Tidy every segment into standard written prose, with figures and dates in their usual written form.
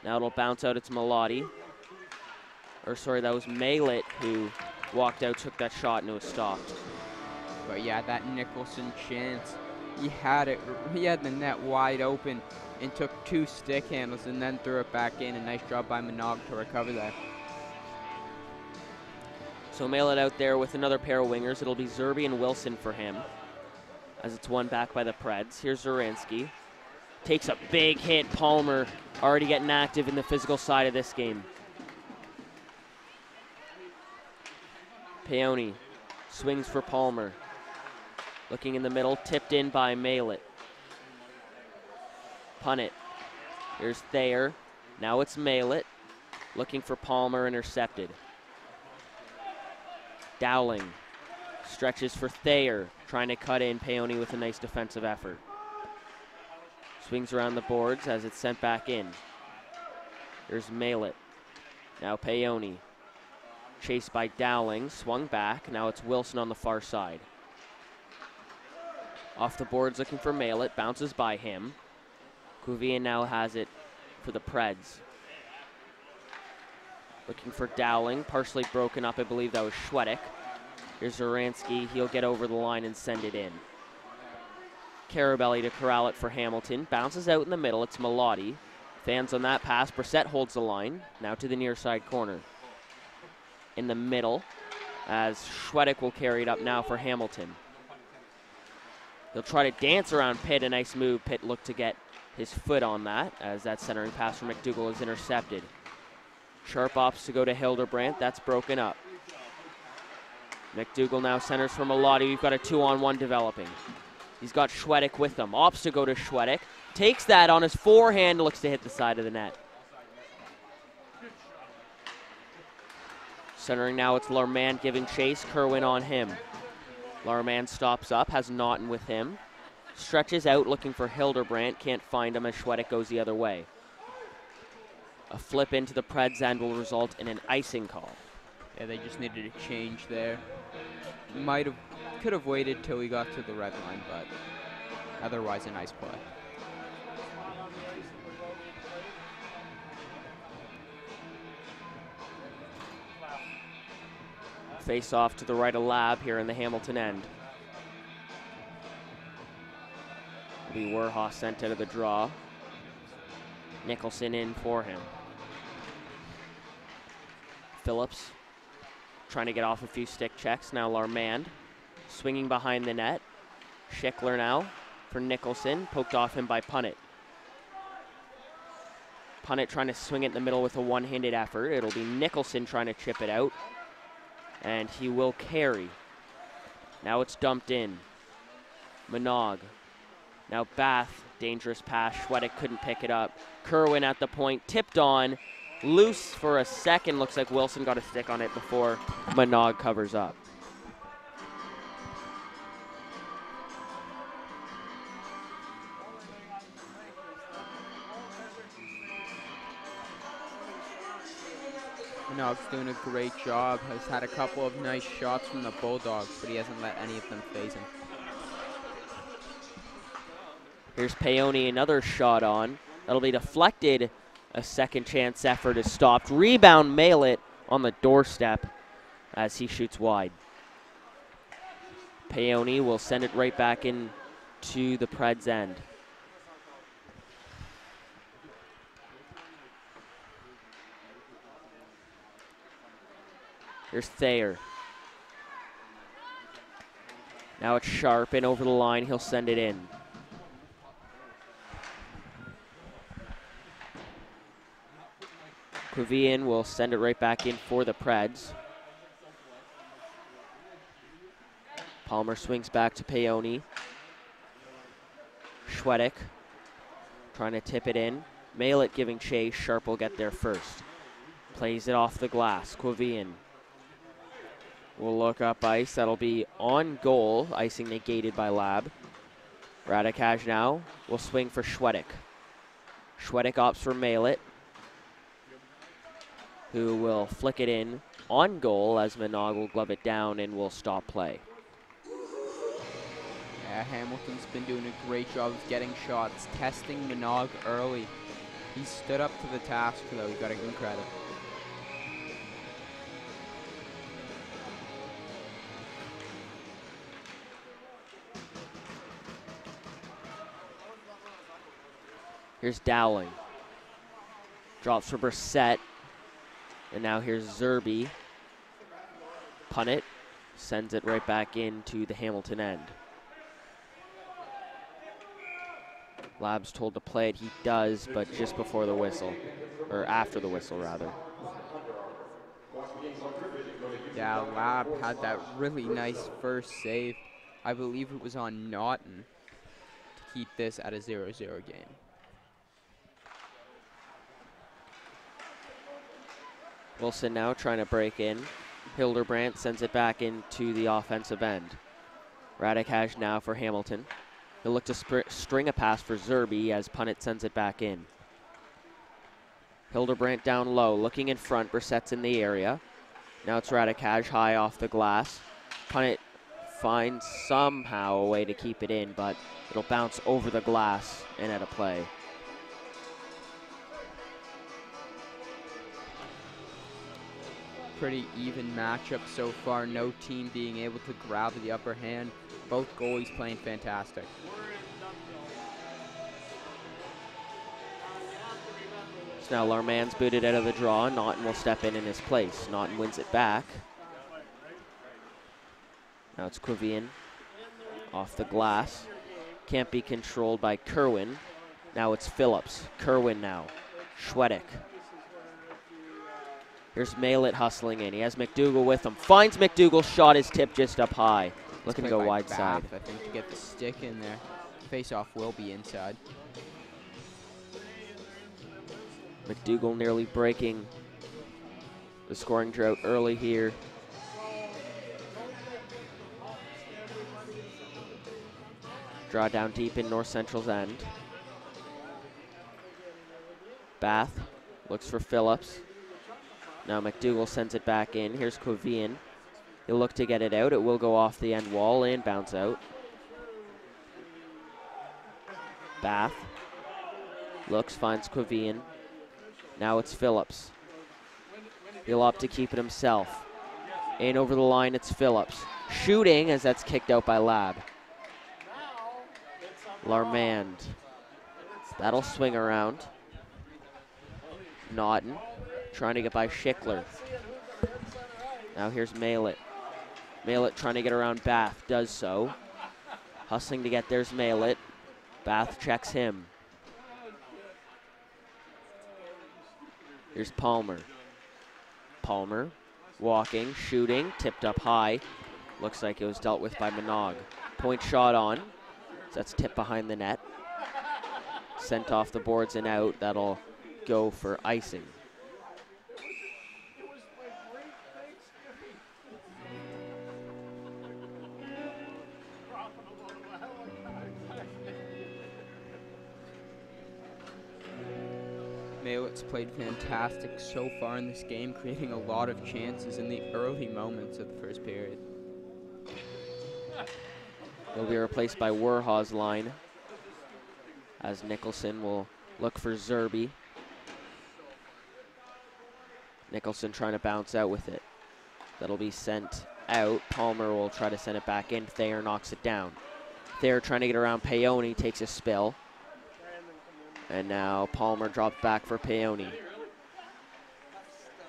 Now it'll bounce out. It's Melody. Or sorry, that was Malett who walked out, took that shot, and it was stopped. But yeah, that Nicholson chance, he had it. He had the net wide open and took 2 stick handles and then threw it back in. A nice job by Minogue to recover that. So Malett out there with another pair of wingers. It'll be Zerby and Wilson for him, as it's won back by the Preds. Here's Zaransky. Takes a big hit. Palmer already getting active in the physical side of this game. Peony swings for Palmer. Looking in the middle, tipped in by Malett. Punt it. Here's Thayer. Now it's Malett. Looking for Palmer, intercepted. Dowling stretches for Thayer, trying to cut in. Peony with a nice defensive effort. Swings around the boards as it's sent back in. Here's Malett. Now Peony. Chased by Dowling, swung back. Now it's Wilson on the far side. Off the boards looking for Malett, bounces by him. Cuvier now has it for the Preds. Looking for Dowling, partially broken up. I believe that was Schwedick. Here's Zaransky. He'll get over the line and send it in. Carabelli to corral it for Hamilton. Bounces out in the middle. It's Melody. Fans on that pass. Brissett holds the line. Now to the near side corner. In the middle, as Schwedick will carry it up now for Hamilton. He'll try to dance around Pitt. A nice move. Pitt looked to get his foot on that, as that centering pass from McDougall is intercepted. Sharp opts to go to Hildebrandt. That's broken up. McDougall now centers for Melody. We've got a 2-on-1 developing. He's got Schwedick with him. Opts to go to Schwedick. Takes that on his forehand. Looks to hit the side of the net. Centering now, it's Larmand giving chase. Kerwin on him. Larmand stops up, has Naughton with him. Stretches out looking for Hildebrandt. Can't find him as Schwedick goes the other way. A flip into the Preds end will result in an icing call. Yeah, they just needed a change there. Could have waited till he got to the red line, but otherwise a nice play. Face off to the right of Lab here in the Hamilton end. It'll be Werha sent out of the draw. Nicholson in for him. Phillips trying to get off a few stick checks. Now Larmand swinging behind the net. Schickler now for Nicholson. Poked off him by Punnett. Punnett trying to swing it in the middle with a one-handed effort. It'll be Nicholson trying to chip it out. And he will carry. Now it's dumped in. Minogue. Now Bath, dangerous pass. Schwedick couldn't pick it up. Kerwin at the point, tipped on. Loose for a second. Looks like Wilson got a stick on it before Minogue covers up. Minogue's doing a great job. Has had a couple of nice shots from the Bulldogs, but he hasn't let any of them phase him. Here's Peony, another shot on. That'll be deflected. A second chance effort is stopped. Rebound Malett on the doorstep as he shoots wide. Peony will send it right back in to the Preds end. Here's Thayer. Now it's Sharp and over the line. He'll send it in. Quevian will send it right back in for the Preds. Palmer swings back to Peony. Schwedick trying to tip it in. Malett giving chase. Sharp will get there first. Plays it off the glass. Quevian will look up ice. That'll be on goal. Icing negated by Lab. Radikaj now will swing for Schwedick. Schwedick opts for Malett, who will flick it in on goal as Minogue will glove it down and will stop play. Yeah, Hamilton's been doing a great job of getting shots, testing Minogue early. He stood up to the task, though. You got to give him credit. Here's Dowling. Drops for Brissett. And now here's Zerby. Punt it. Sends it right back into the Hamilton end. Lab's told to play it. He does, but just before the whistle. Or after the whistle, rather. Yeah, Lab had that really nice first save. I believe it was on Naughton to keep this at a 0-0 game. Wilson now trying to break in. Hildebrandt sends it back into the offensive end. Radikash now for Hamilton. He'll look to string a pass for Zerby as Punnett sends it back in. Hildebrandt down low, looking in front. Brissett's in the area. Now it's Radikash high off the glass. Punnett finds somehow a way to keep it in, but it'll bounce over the glass and out of play. Pretty even matchup so far. No team being able to grab the upper hand. Both goalies playing fantastic. So now Larman's booted out of the draw. Naughton will step in his place. Naughton wins it back. Now it's Quevian off the glass. Can't be controlled by Kerwin. Now it's Phillips. Kerwin now. Schwedick. Here's Malett hustling in. He has McDougall with him. Finds McDougall. Shot is tipped just up high. Looking to go wide side. I think to get the stick in there. Face-off will be inside. McDougall nearly breaking the scoring drought early here. Draw down deep in North Central's end. Bath looks for Phillips. Now McDougall sends it back in. Here's Quevian. He'll look to get it out. It will go off the end wall and bounce out. Bath looks, finds Quevian. Now it's Phillips. He'll opt to keep it himself. In over the line, it's Phillips. Shooting as that's kicked out by Lab. Larmand. That'll swing around. Naughton trying to get by Schickler. Now here's Malett. Malett trying to get around Bath, does so. Hustling to get there's Malett. Bath checks him. Here's Palmer. Palmer walking, shooting, tipped up high. Looks like it was dealt with by Minogue. Point shot on. So that's tipped behind the net. Sent off the boards and out. That'll go for icing. Malett's played fantastic so far in this game, creating a lot of chances in the early moments of the first period. He'll be replaced by Werha's line as Nicholson will look for Zerby. Nicholson trying to bounce out with it. That'll be sent out. Palmer will try to send it back in. Thayer knocks it down. Thayer trying to get around Peone, takes a spill. And now Palmer drops back for Peone.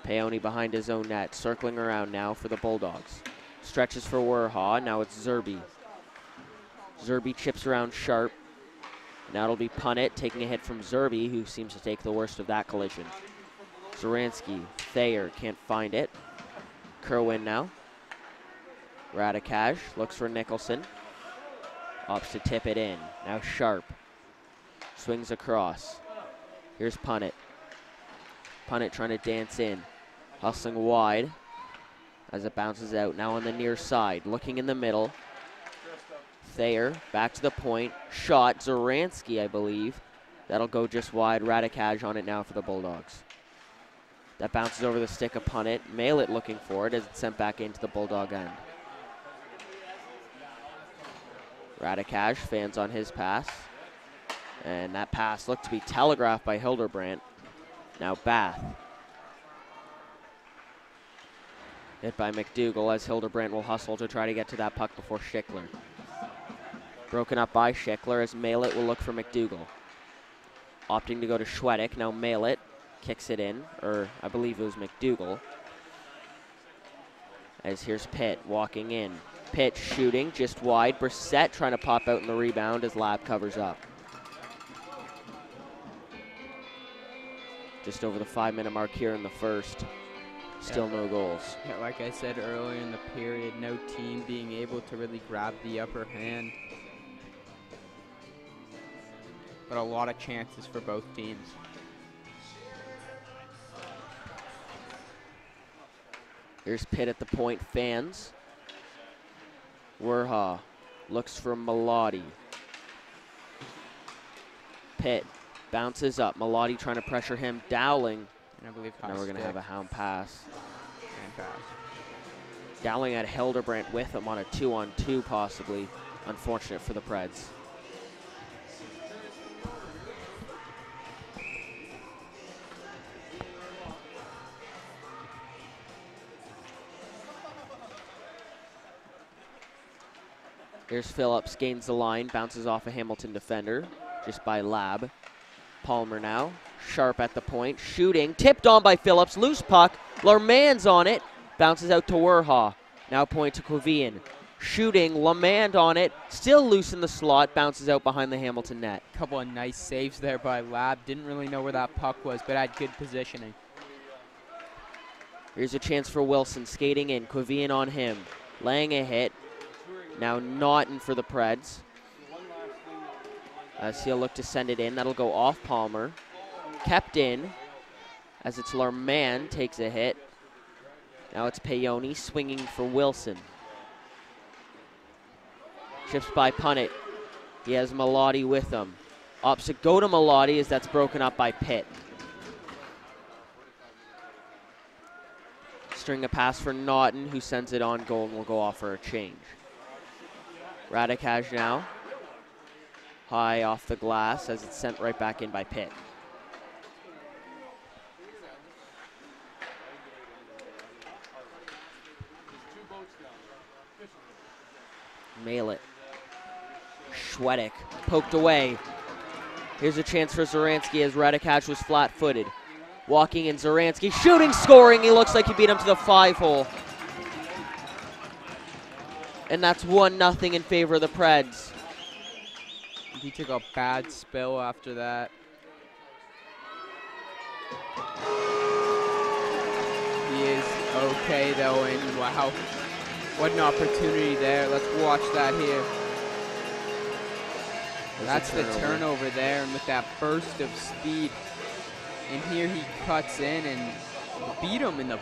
Peone behind his own net, circling around now for the Bulldogs. Stretches for Werha, now it's Zerby. Zerby chips around Sharp. Now it'll be Punnett, taking a hit from Zerby, who seems to take the worst of that collision. Zoransky, Thayer can't find it. Kerwin now. Radikash looks for Nicholson. Opts to tip it in. Now Sharp. Swings across. Here's Punnett. Punnett trying to dance in. Hustling wide as it bounces out. Now on the near side. Looking in the middle. Thayer back to the point. Shot. Zoransky, I believe. That'll go just wide. Radikash on it now for the Bulldogs. That bounces over the stick of Punnett. Malett looking for it as it's sent back into the Bulldog end. Radikash fans on his pass. And that pass looked to be telegraphed by Hildebrandt. Now Bath. Hit by McDougall as Hildebrandt will hustle to try to get to that puck before Schickler. Broken up by Schickler as Malett will look for McDougall. Opting to go to Schwedick. Now Malett kicks it in, or I believe it was McDougall. As here's Pitt walking in. Pitt shooting just wide. Brissett trying to pop out in the rebound as Lab covers up. Just over the 5-minute mark here in the first. Still no goals. Yeah, like I said earlier in the period, no team being able to really grab the upper hand. But a lot of chances for both teams. Here's Pitt at the point, fans. Werha looks for Malati. Pitt bounces up. Malati trying to pressure him. Dowling. And I believe now we're going to have a hound pass. Hand pass. Dowling had Hildebrandt with him on a 2-on-2 possibly. Unfortunate for the Preds. Here's Phillips, gains the line, bounces off a Hamilton defender, just by Lab. Palmer now, sharp at the point, shooting, tipped on by Phillips, loose puck, Larmand's on it, bounces out to Werha. Now point to Quevian, shooting, Lamand on it, still loose in the slot, bounces out behind the Hamilton net. Couple of nice saves there by Lab, didn't really know where that puck was, but had good positioning. Here's a chance for Wilson, skating in, Quevian on him, laying a hit. Now Naughton for the Preds. As he'll look to send it in. That'll go off Palmer. Kept in as it's Larmand takes a hit. Now it's Payoni swinging for Wilson. Chips by Punnett. He has Malati with him. Opposite go to Malati as that's broken up by Pitt. String a pass for Naughton, who sends it on goal and will go off for a change. Radikaj now, high off the glass as it's sent right back in by Pitt. Malett, Schwedick, poked away. Here's a chance for Zoransky as Radikaj was flat-footed. Walking in Zoransky, shooting, scoring. He looks like he beat him to the 5-hole. And that's 1-0 in favor of the Preds. He took a bad spill after that. He is okay though, and wow, what an opportunity there. Let's watch that here. That's the turnover there, and with that burst of speed. And here he cuts in and beat him in the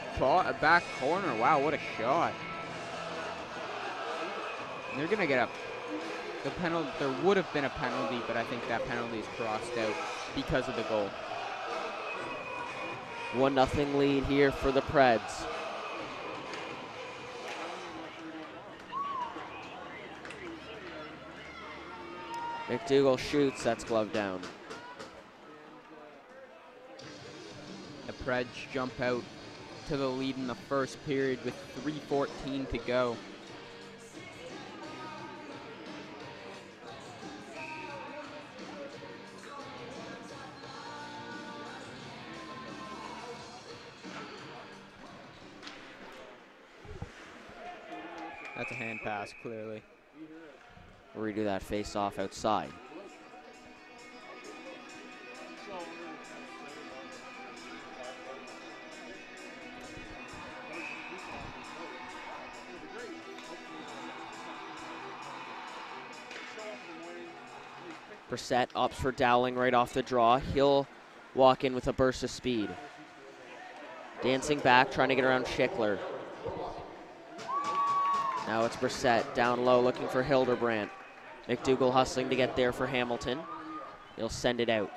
back corner. Wow, what a shot. They're going to get the penalty. There would have been a penalty, but I think that penalty is crossed out because of the goal. 1-0 lead here for the Preds. McDougall shoots, that's glove down. The Preds jump out to the lead in the first period with 3:14 to go. That's a hand pass, clearly. Redo that face-off outside. Brissett opts for Dowling right off the draw. He'll walk in with a burst of speed. Dancing back, trying to get around Schickler. Now it's Brissett down low looking for Hildebrandt. McDougall hustling to get there for Hamilton. He'll send it out.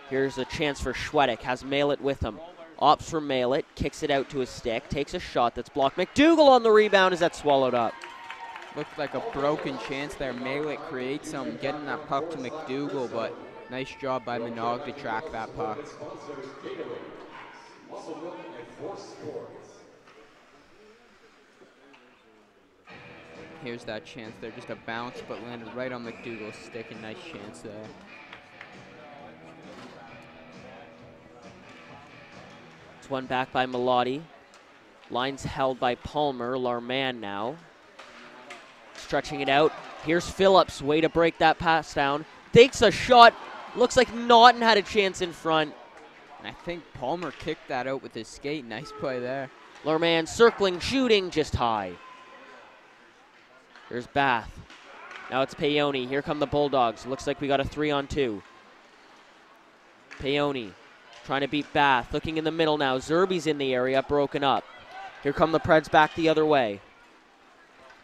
Here's a chance for Schwedick, has Malett with him. Opts for Malett, kicks it out to his stick, takes a shot that's blocked. McDougall on the rebound as that's swallowed up. Looked like a broken chance there. Malett creates some, getting that puck to McDougall, but Nice job by Minogue to track that puck. Here's that chance there, just a bounce, but landed right on McDougall's stick. A nice chance there. It's one back by Melotti. Line's held by Palmer. Larman now. Stretching it out. Here's Phillips. Way to break that pass down. Takes a shot. Looks like Naughton had a chance in front. And I think Palmer kicked that out with his skate. Nice play there. Larman circling, shooting, just high. There's Bath. Now it's Peone. Here come the Bulldogs. Looks like we got a 3-on-2. Peone trying to beat Bath. Looking in the middle now. Zerby's in the area, broken up. Here come the Preds back the other way.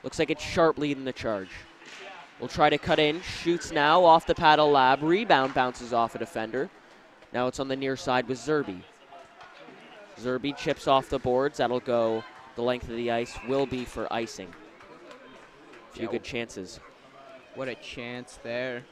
Looks like it's Sharp leading the charge. Will try to cut in. Shoots now off the paddle lab. Rebound bounces off a defender. Now it's on the near side with Zerby. Zerby chips off the boards. That'll go the length of the ice. Will be for icing. Few good chances. What a chance there.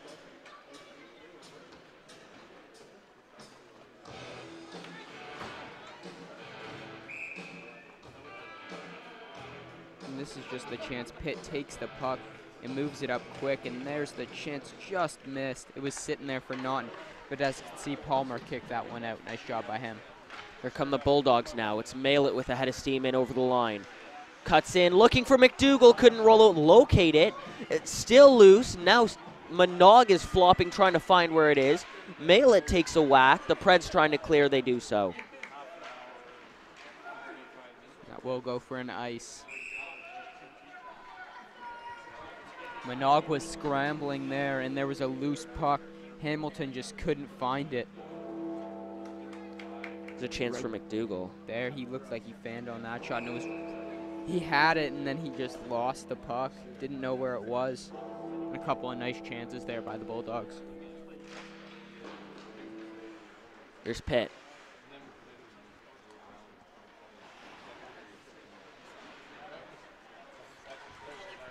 And this is just the chance. Pitt takes the puck and moves it up quick, and there's the chance, just missed. It was sitting there for Naughton, but as you can see, Palmer kicked that one out. Nice job by him. Here come the Bulldogs now. It's Mail It with a head of steam in over the line. Cuts in, looking for McDougall, couldn't roll out, locate it. It's still loose. Now Minogue is flopping, trying to find where it is. Mail It takes a whack. The Preds trying to clear, they do so. That will go for an ice. Minogue was scrambling there, and there was a loose puck. Hamilton just couldn't find it. There's a chance for McDougall. There, he looked like he fanned on that shot, and it was, he had it, and then he just lost the puck. Didn't know where it was. And a couple of nice chances there by the Bulldogs. Here's Pitt.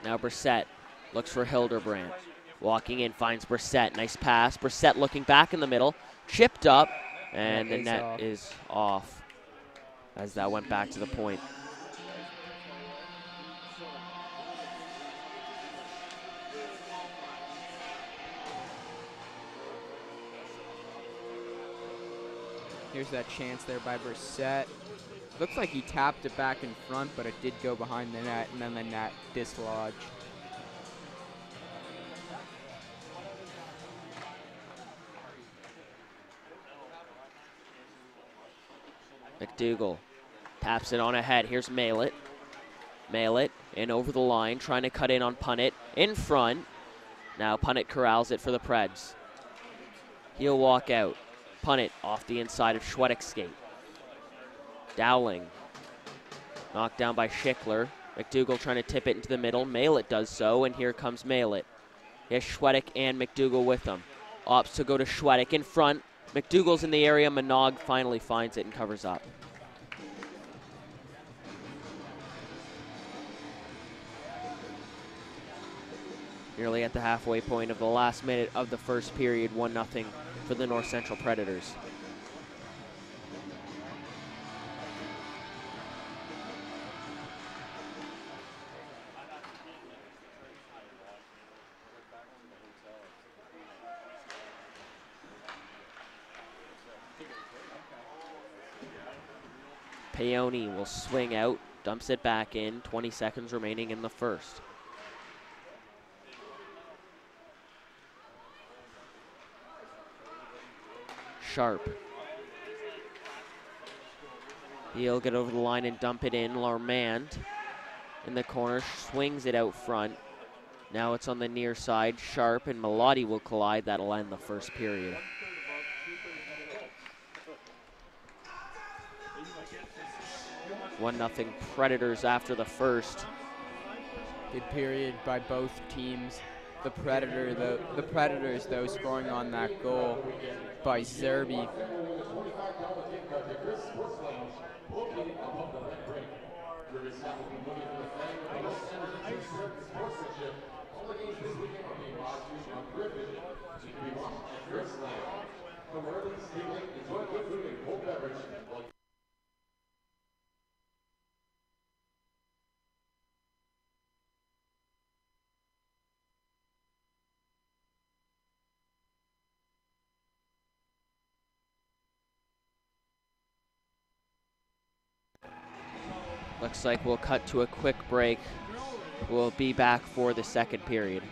Now Brissett looks for Hildebrand. Walking in, finds Brissett. Nice pass. Brissett looking back in the middle. Chipped up, and the net is off as that went back to the point. Here's that chance there by Brissett. Looks like he tapped it back in front, but it did go behind the net, and then the net dislodged. McDougall taps it on ahead. Here's Mail It. Mail It in over the line, trying to cut in on Punnett. In front. Now Punnett corrals it for the Preds. He'll walk out. Punnett off the inside of Schwedek's skate. Dowling. Knocked down by Schickler. McDougall trying to tip it into the middle. Mail It does so, and here comes Mail It. He has Schwedek and McDougall with him. Opts to go to Schwedek in front. McDougall's in the area. Minogue finally finds it and covers up. Nearly at the halfway point of the last minute of the first period, 1-0 for the North Central Predators. Peone will swing out, dumps it back in, 20 seconds remaining in the first. Sharp. He'll get over the line and dump it in. Larmand in the corner, swings it out front. Now it's on the near side. Sharp and Melotti will collide. That'll end the first period. One nothing Predators after the first. Good period by both teams. The Predators though scoring on that goal by Zerby. Looks like we'll cut to a quick break. We'll be back for the second period.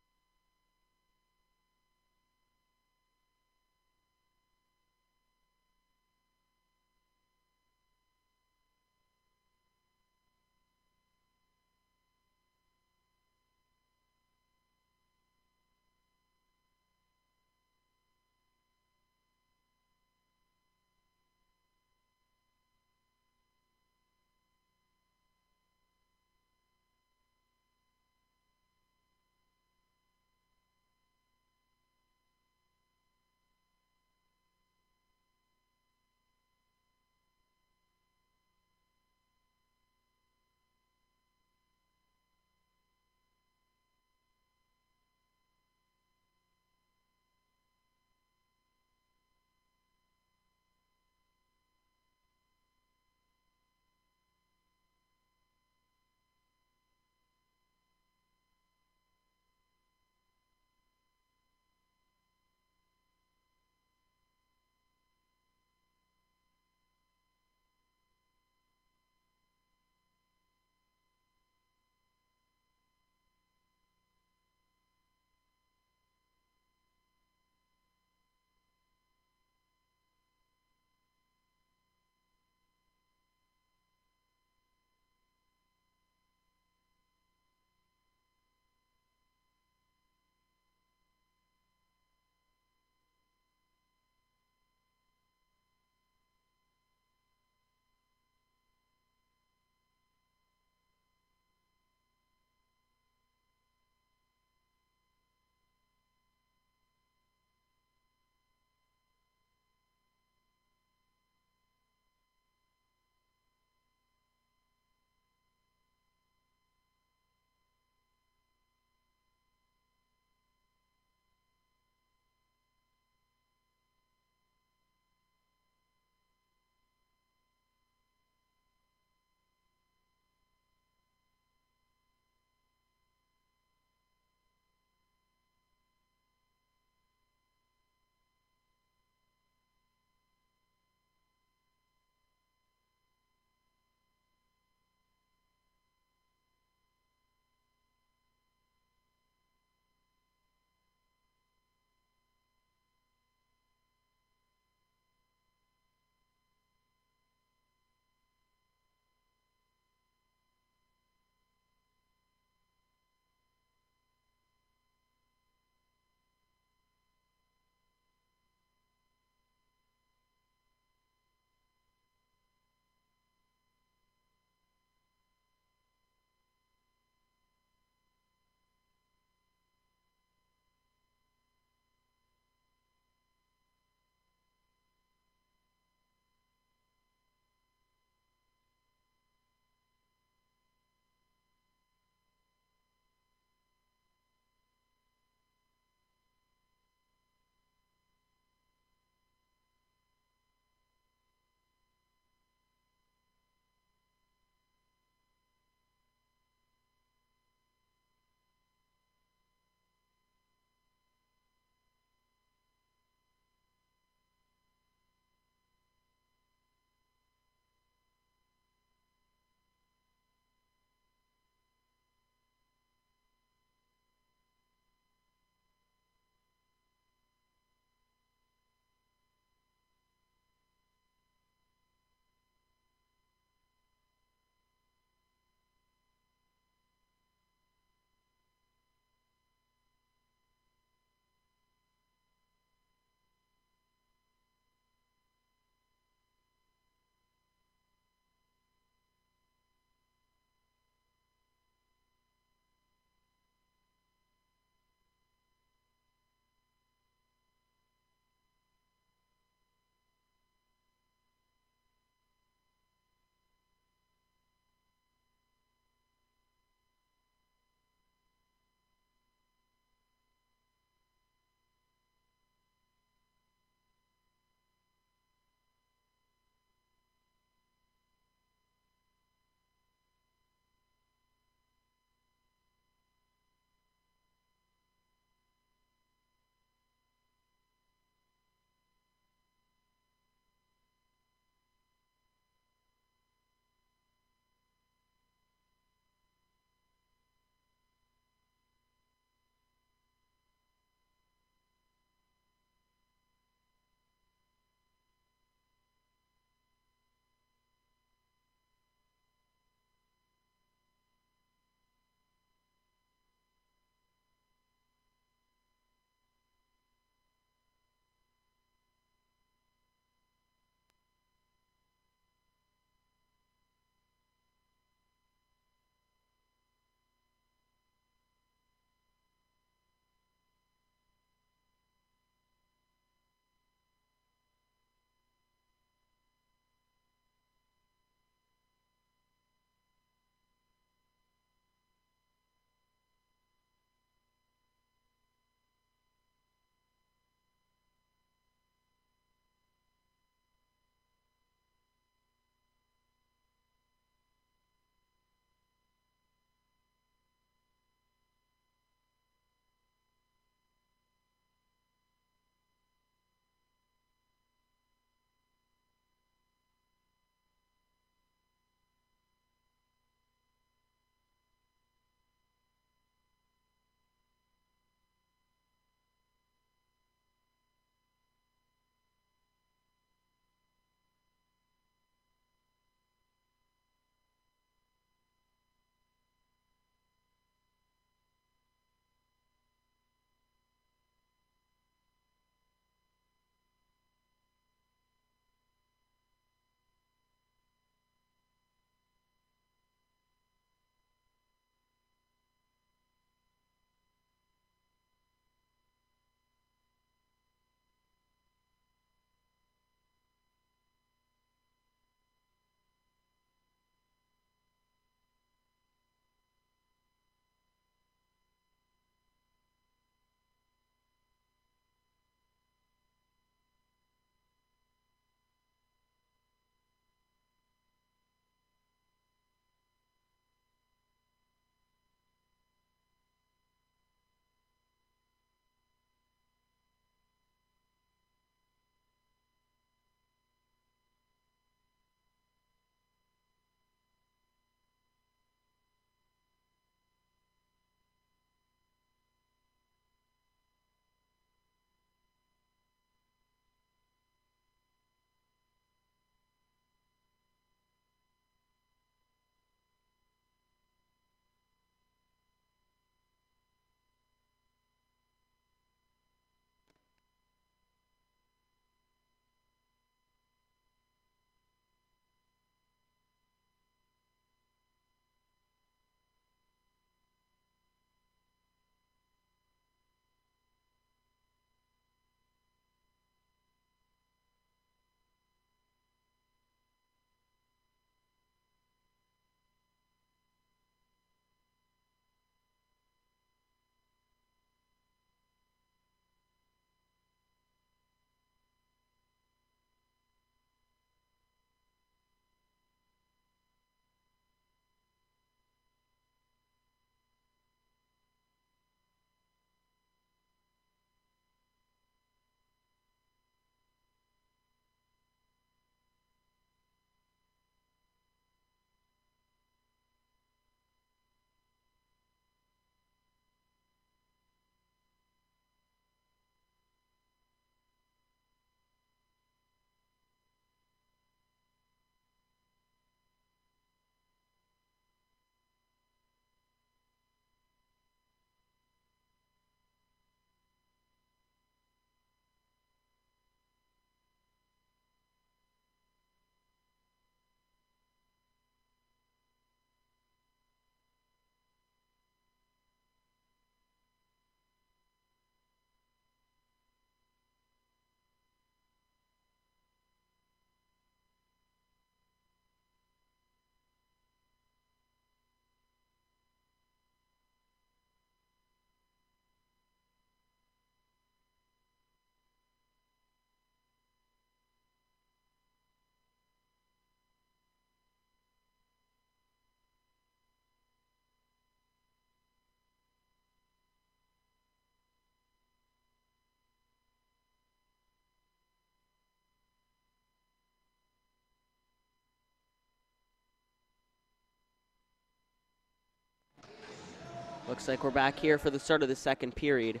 Looks like we're back here for the start of the second period.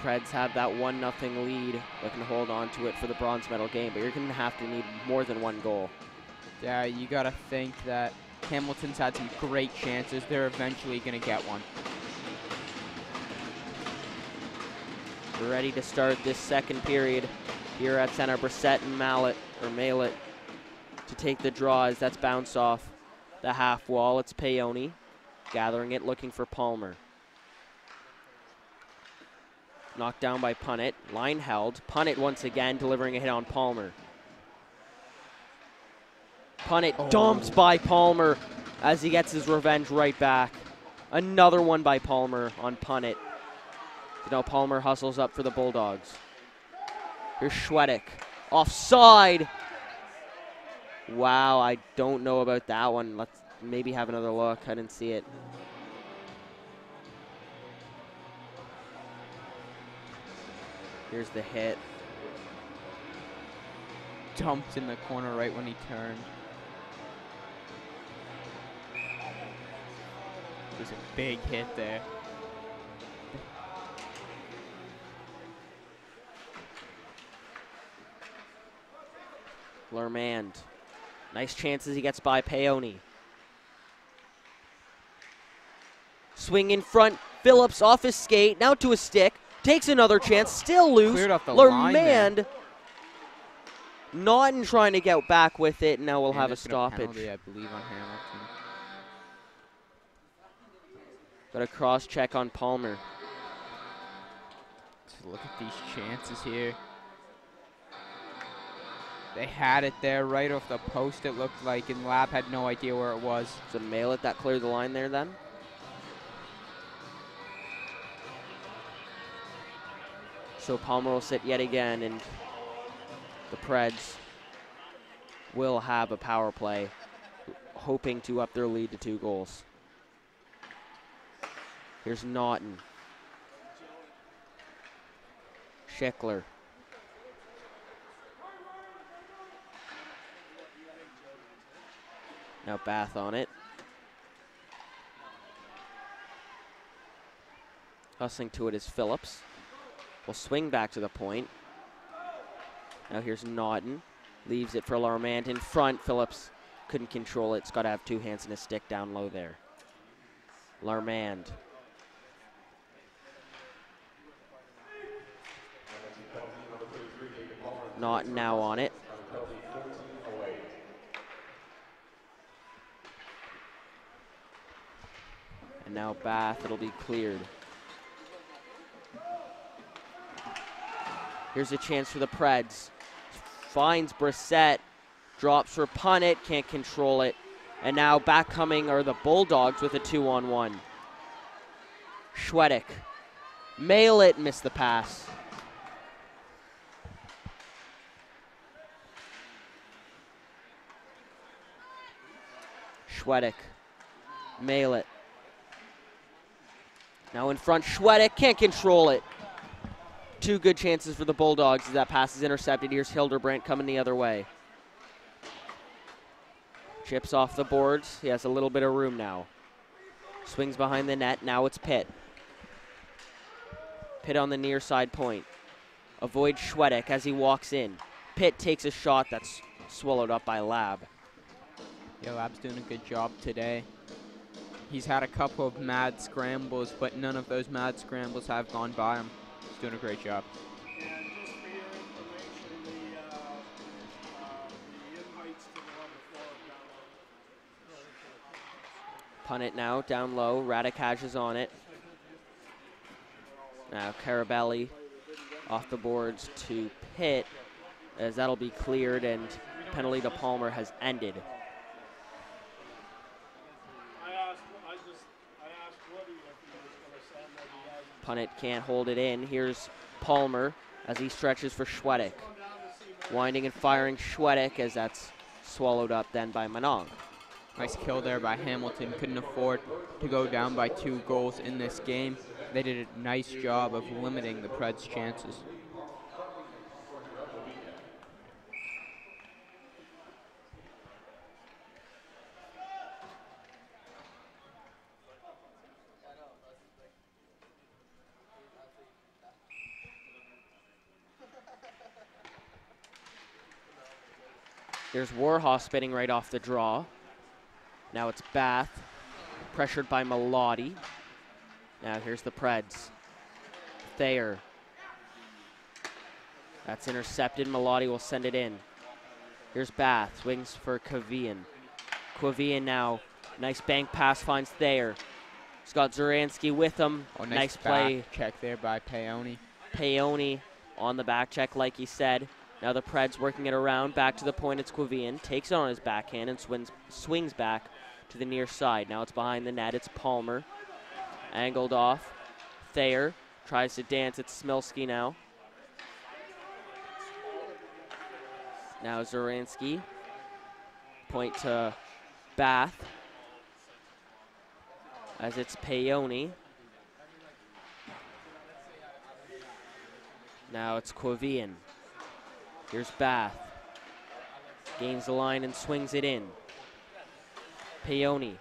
Preds have that 1-0 lead. Looking to hold on to it for the bronze medal game, but you're going to have to need more than one goal. Yeah, you got to think that Hamilton's had some great chances. They're eventually going to get one. We're ready to start this second period here at center. Brissett and Mallet to take the draw as that's bounced off the half wall. It's Peony gathering it, looking for Palmer. Knocked down by Punnett. Line held. Punnett once again delivering a hit on Palmer. Punnett dumped by Palmer as he gets his revenge right back. Another one by Palmer on Punnett. Now Palmer hustles up for the Bulldogs. Here's Schwedick. Offside. Wow, I don't know about that one. Let's maybe have another look. I didn't see it. Here's the hit. Dumped in the corner right when he turned. It was a big hit there. Lermand. Nice chances he gets by Peony. Swing in front. Phillips off his skate. Now to a stick. Takes another chance. Still loose. Cleared off the line there. Lermand. Naughton trying to get back with it. Now we'll have a there's been stoppage. Penalty, I believe, on Hamilton. Got a cross check on Palmer. Just look at these chances here. They had it there right off the post, it looked like, and Lab had no idea where it was. So Mallet that cleared the line there then. So Palmer will sit yet again, and the Preds will have a power play, hoping to up their lead to 2 goals. Here's Naughton. Schickler. Now Bath on it. Hustling to it is Phillips. Will swing back to the point. Now here's Naughton. Leaves it for Larmand in front. Phillips couldn't control it. It's got to have 2 hands and a stick down low there. Larmand. Naughton now on it. And now Bath, it'll be cleared. Here's a chance for the Preds. Finds Brissett, drops for Punnett, can't control it. And now back coming are the Bulldogs with a 2-on-1. Schwedick. Mallet missed the pass. Schwedick. Mallet. Now in front, Schwedick can't control it. 2 good chances for the Bulldogs as that pass is intercepted. Here's Hildebrandt coming the other way. Chips off the boards. He has a little bit of room now. Swings behind the net. Now it's Pitt. Pitt on the near side point. Avoids Schwedick as he walks in. Pitt takes a shot that's swallowed up by Lab. Yeah, Lab's doing a good job today. He's had a couple of mad scrambles, but none of those mad scrambles have gone by him. He's doing a great job. And just for your information, the invites to the level 4 Punt it now, down low. Radicaj is on it. Now Carabelli off the boards to Pitt, as that'll be cleared and penalty to Palmer has ended. Punnett can't hold it in. Here's Palmer as he stretches for Schwedick. Winding and firing Schwedick as that's swallowed up then by Manog. Nice kill there by Hamilton. Couldn't afford to go down by 2 goals in this game. They did a nice job of limiting the Preds' chances. There's Warhaw spinning right off the draw. Now it's Bath, pressured by Melotti. Now here's the Preds. Thayer. That's intercepted. Melotti will send it in. Here's Bath, swings for Kvian. Kvian now, nice bank pass, finds Thayer. He's got Zuransky with him. Oh, nice play. Check there by Peony. Peony on the back check, like he said. Now the Preds working it around. Back to the point, it's Kvian. Takes it on his backhand and swings back to the near side. Now it's behind the net. It's Palmer. Angled off. Thayer tries to dance. It's Smilsky now. Now Zuransky. Point to Bath. As it's Peony. Now it's Kvian. Here's Bath. Gains the line and swings it in. Peony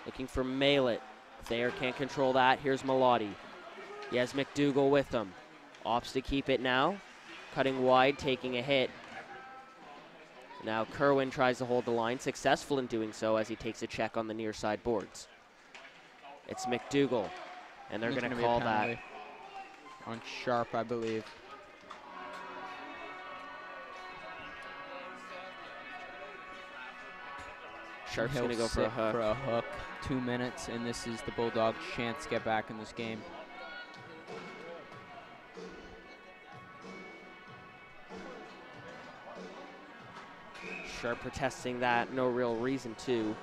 looking for Malett. Thayer can't control that. Here's Melotti. He has McDougall with him. Opts to keep it now. Cutting wide, taking a hit. Now Kerwin tries to hold the line, successful in doing so as he takes a check on the near side boards. It's McDougall, and they're going to call that on Sharp, I believe. Sharp's going to go for a hook. 2 minutes, and this is the Bulldogs' chance to get back in this game. Sharp protesting that, no real reason to.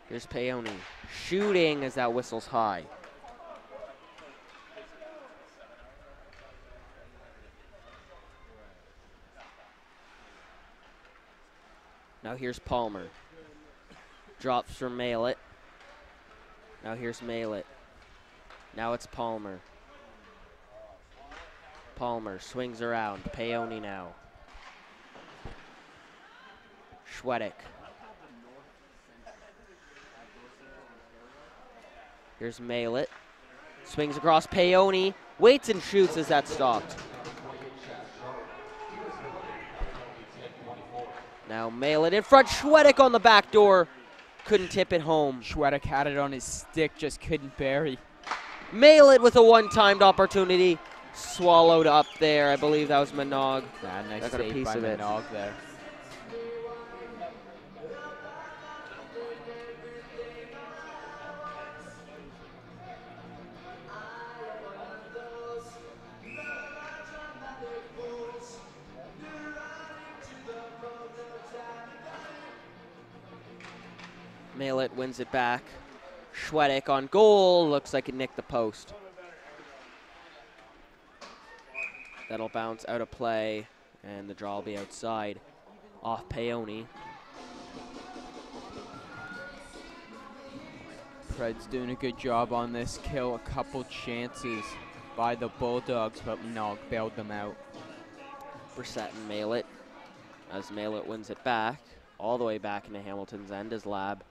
Here's Peony shooting as that whistle's high. Now here's Palmer. Drops for Malett. Now here's Malett. Now it's Palmer. Palmer swings around. Peony now. Schwedick. Here's Malett. Swings across Peony. Waits and shoots as that stopped. Now Malett in front. Schwedick on the back door. Couldn't tip it home. Schwedick had it on his stick, just couldn't bury. Malett with a one-timed opportunity. Swallowed up there. I believe that was Manaug. Nice save by Manaug there. Malett wins it back. Schwedick on goal. Looks like it nicked the post. That'll bounce out of play, and the draw will be outside. Off Peony. Preds doing a good job on this kill. A couple chances by the Bulldogs, but Manaug bailed them out. Brissett and Malett. As Malett wins it back, all the way back into Hamilton's end as Lab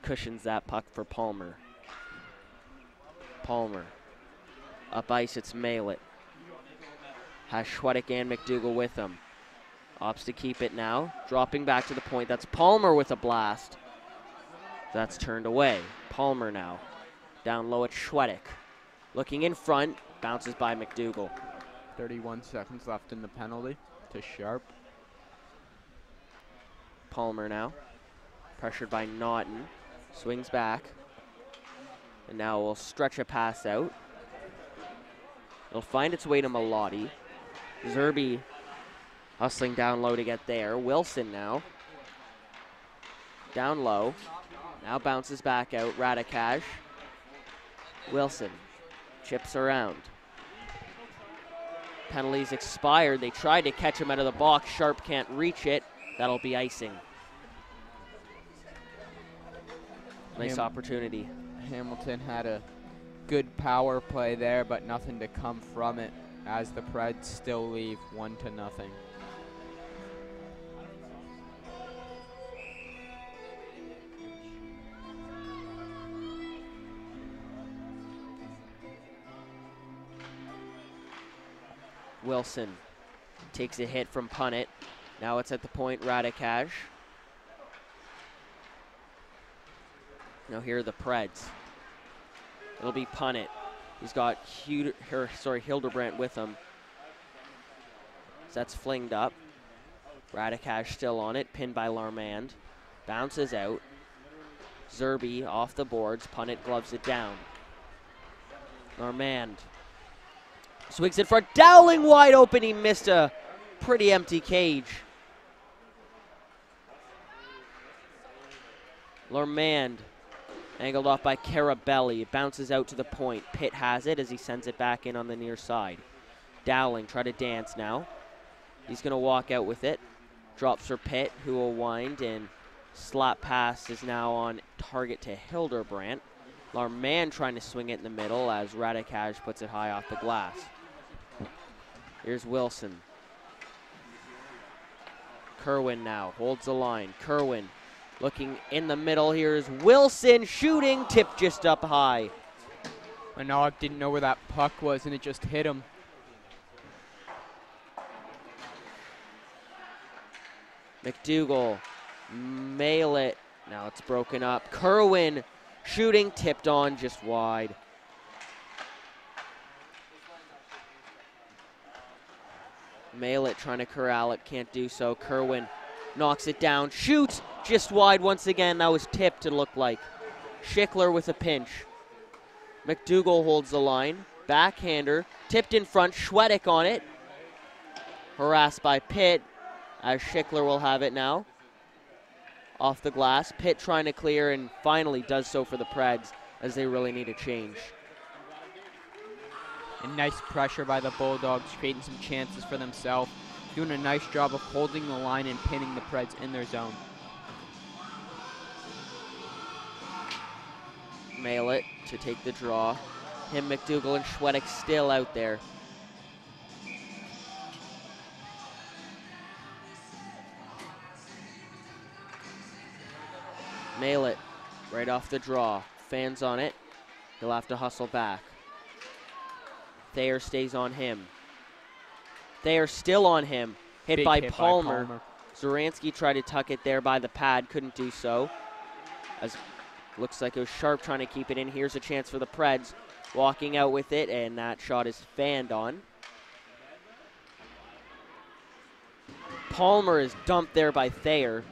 cushions that puck for Palmer. Palmer. Up ice, it's Malett. Has Schwedick and McDougall with him. Opts to keep it now. Dropping back to the point. That's Palmer with a blast. That's turned away. Palmer now. Down low at Schwedick. Looking in front. Bounces by McDougall. 31 seconds left in the penalty to Sharp. Palmer now. Pressured by Naughton. Swings back. And now we'll stretch a pass out. It'll find its way to Melotti. Zerby hustling down low to get there. Wilson now. Down low. Now bounces back out. Radikash. Wilson chips around. Penalties expired. They tried to catch him out of the box. Sharp can't reach it. That'll be icing. Nice opportunity. Hamilton had a good power play there, but nothing to come from it as the Preds still leave 1-0. Wilson takes a hit from Punnett. Now it's at the point, Radikash. Now here are the Preds. It'll be Punnett. He's got Hildebrandt with him. So that's flinged up. Radikash still on it, pinned by Larmand. Bounces out. Zerbe off the boards. Punnett gloves it down. Larmand swings in front. Dowling wide open. He missed a pretty empty cage. Larmand angled off by Carabelli. It bounces out to the point. Pitt has it as he sends it back in on the near side. Dowling try to dance now. He's going to walk out with it. Drops for Pitt, who will wind, and slap pass is now on target to Hildebrandt. Larmand trying to swing it in the middle as Radikash puts it high off the glass. Here's Wilson. Kerwin now holds the line. Kerwin looking in the middle. Here's Wilson shooting, tipped just up high. Manaug didn't know where that puck was, and it just hit him. McDougall, mail it. Now it's broken up. Kerwin shooting, tipped on just wide. Mail it, trying to corral it, can't do so. Kerwin knocks it down, shoots just wide once again. That was tipped, it looked like. Schickler with a pinch. McDougall holds the line. Backhander, tipped in front, Schwedick on it. Harassed by Pitt, as Schickler will have it now. Off the glass, Pitt trying to clear and finally does so for the Preds as they really need a change. And nice pressure by the Bulldogs, creating some chances for themselves. Doing a nice job of holding the line and pinning the Preds in their zone. Mail it to take the draw. Him, McDougall, and Schwedick still out there. Mail it right off the draw. Fans on it. He'll have to hustle back. Thayer stays on him. Thayer still on him. Hit by Palmer. Zoransky tried to tuck it there by the pad. Couldn't do so. As looks like it was Sharp trying to keep it in. Here's a chance for the Preds. Walking out with it, and that shot is fanned on. Palmer is dumped there by Thayer.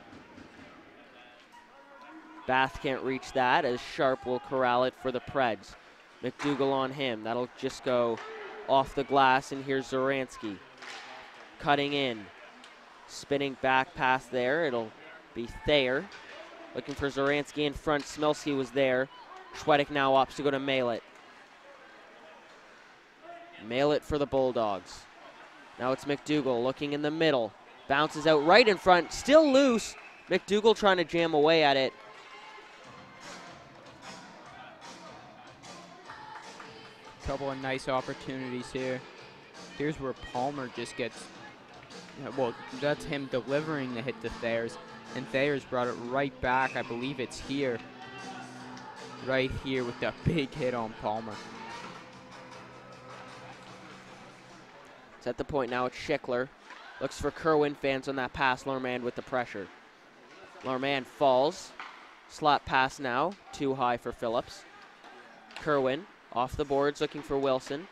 Bath can't reach that as Sharp will corral it for the Preds. McDougall on him. That'll just go off the glass, and here's Zoransky. Cutting in. Spinning back pass there. It'll be Thayer. Looking for Zoransky in front. Smilsky was there. Schwedick now opts to go to Mail it. Mail it for the Bulldogs. Now it's McDougall looking in the middle. Bounces out right in front. Still loose. McDougall trying to jam away at it. Couple of nice opportunities here. Here's where Palmer just gets, well, that's him delivering the hit to Thayers, and Thayers brought it right back. I believe it's here. Right here with that big hit on Palmer. It's at the point now. It's Schickler. Looks for Kerwin. Fans on that pass. Larmand with the pressure. Larmand falls. Slap pass now. Too high for Phillips. Kerwin off the boards looking for Wilson.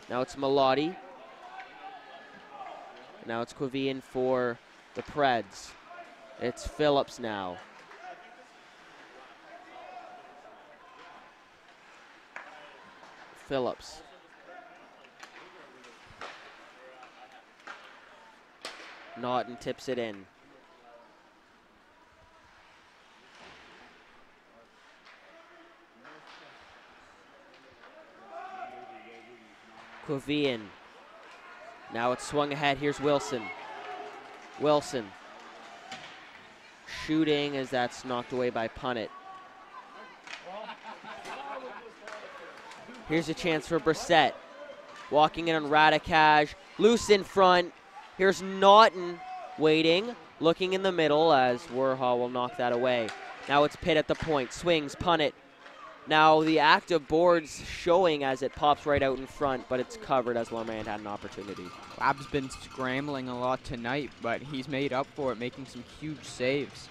Now it's Melotti. Now it's Quavian for the Preds. It's Phillips now. Phillips. Naughton tips it in. Quavian. Now it's swung ahead. Here's Wilson. Wilson. Shooting as that's knocked away by Punnett. Here's a chance for Brissett. Walking in on Radikash. Loose in front. Here's Naughton waiting. Looking in the middle as Warha will knock that away. Now it's Pitt at the point. Swings. Punnett. Now the active board's showing as it pops right out in front, but it's covered as Lormand had an opportunity. Lab's been scrambling a lot tonight, but he's made up for it, making some huge saves.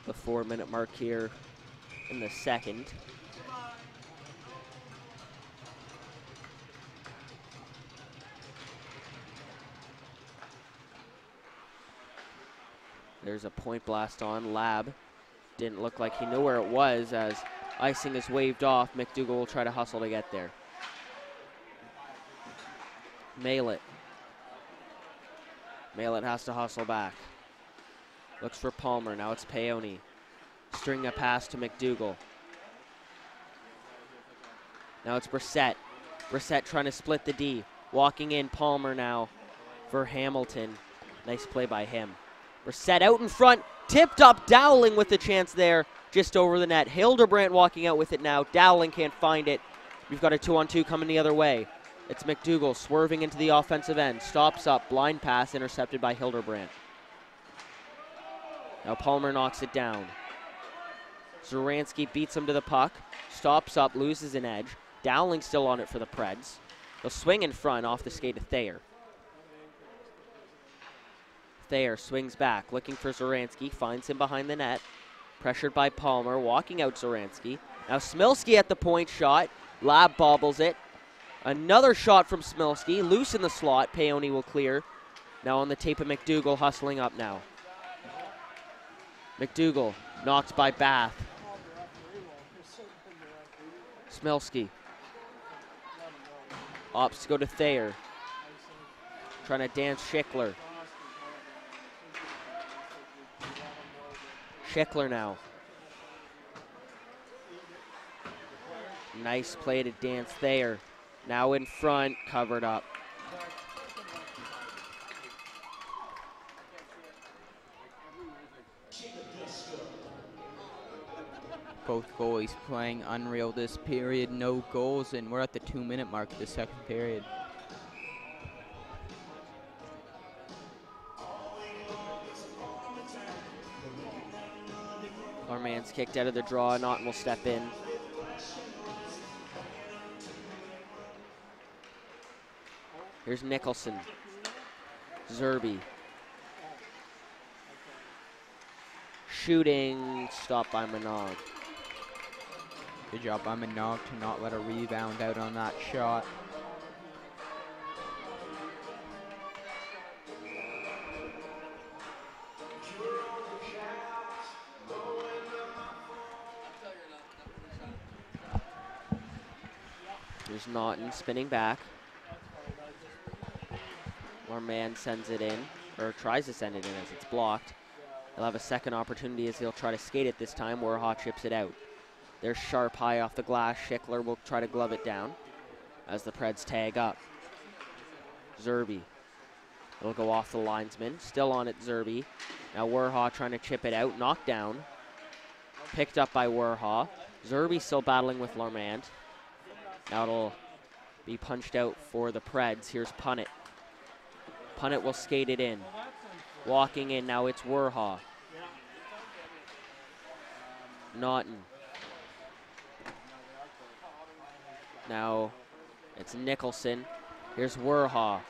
The 4-minute mark here in the second. There's a point blast on. Lab didn't look like he knew where it was as icing is waved off. McDougall will try to hustle to get there. Malett. Malett has to hustle back. Looks for Palmer. Now it's Peony. String a pass to McDougall. Now it's Brissett. Brissett trying to split the D. Walking in Palmer now for Hamilton. Nice play by him. Brissett out in front, tipped up, Dowling with the chance there, just over the net. Hildebrandt walking out with it now. Dowling can't find it. We've got a 2-on-2 coming the other way. It's McDougall swerving into the offensive end. Stops up, blind pass, intercepted by Hildebrandt. Now Palmer knocks it down. Zaransky beats him to the puck. Stops up, loses an edge. Dowling still on it for the Preds. They'll swing in front off the skate of Thayer. Thayer swings back, looking for Zaransky, finds him behind the net. Pressured by Palmer, walking out Zaransky. Now Smilski at the point shot. Lab bobbles it. Another shot from Smilski, loose in the slot. Peony will clear. Now on the tape of McDougall, hustling up now. McDougall knocked by Bath. Smilski. Opts to go to Thayer. Trying to dance Schickler. Schickler now. Nice play to dance Thayer. Now in front, covered up. Both goalies playing unreal this period, no goals, and we're at the 2-minute mark of the second period. Our man's kicked out of the draw. Naughton will step in. Here's Nicholson. Zerby. Shooting, stopped by Manaug. Good job by Manaug to not let a rebound out on that shot. There's Naughton spinning back. Our man sends it in, or tries to send it in as it's blocked. He'll have a second opportunity as he'll try to skate it this time. Warhaw chips it out. There's Sharp high off the glass. Schickler will try to glove it down as the Preds tag up. Zerby. It'll go off the linesman. Still on it, Zerby. Now Warhaw trying to chip it out. Knocked down. Picked up by Warhaw. Zerby still battling with Lormand. Now it'll be punched out for the Preds. Here's Punnett. Punnett will skate it in. Walking in, now it's Warhaw. Naughton. Now it's Nicholson. Here's Warhaw.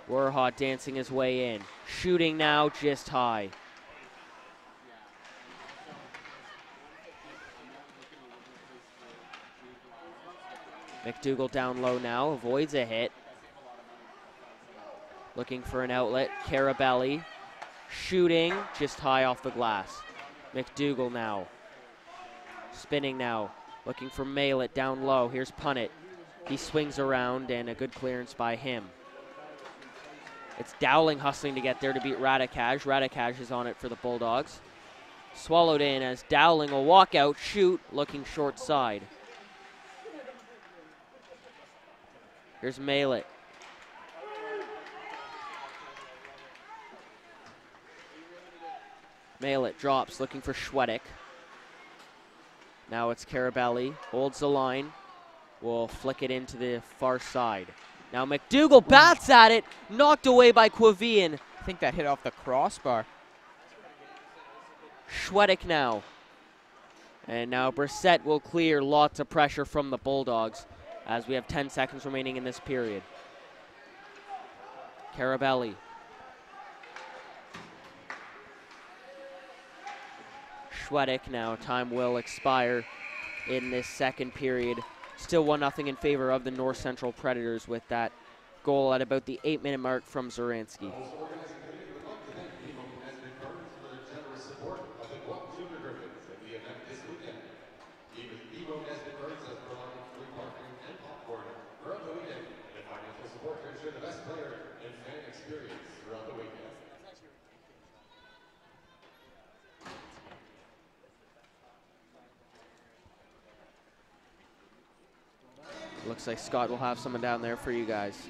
Warhaw dancing his way in. Shooting now, just high. McDougall down low now, avoids a hit. Looking for an outlet, Carabelli. Shooting, just high off the glass. McDougall now. Spinning now, looking for Malett down low. Here's Punnett. He swings around and a good clearance by him. It's Dowling hustling to get there to beat Radikaj. Radikaj is on it for the Bulldogs. Swallowed in as Dowling will walk out, shoot, looking short side. Here's Malett. Malett drops, looking for Schwedek. Now it's Carabelli, holds the line, will flick it into the far side. Now McDougall bats at it, knocked away by Quavian. I think that hit off the crossbar. Schwedek now. And now Brissett will clear. Lots of pressure from the Bulldogs as we have 10 seconds remaining in this period. Carabelli. Schwedick now. Time will expire in this second period. Still 1-0 in favor of the North Central Predators with that goal at about the 8-minute mark from Zaransky. Looks like Scott will have someone down there for you guys.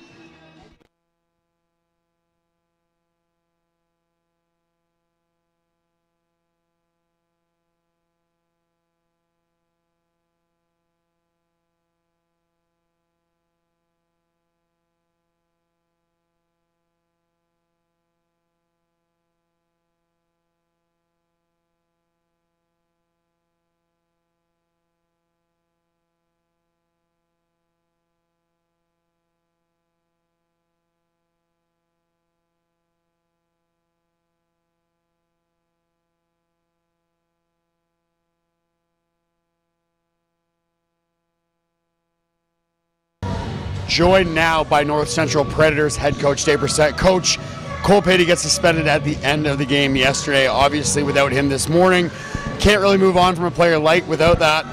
Joined now by North Central Predators head coach Dave Brissett. Coach, Cole Patey gets suspended at the end of the game yesterday. Obviously, without him this morning, can't really move on from a player like without that.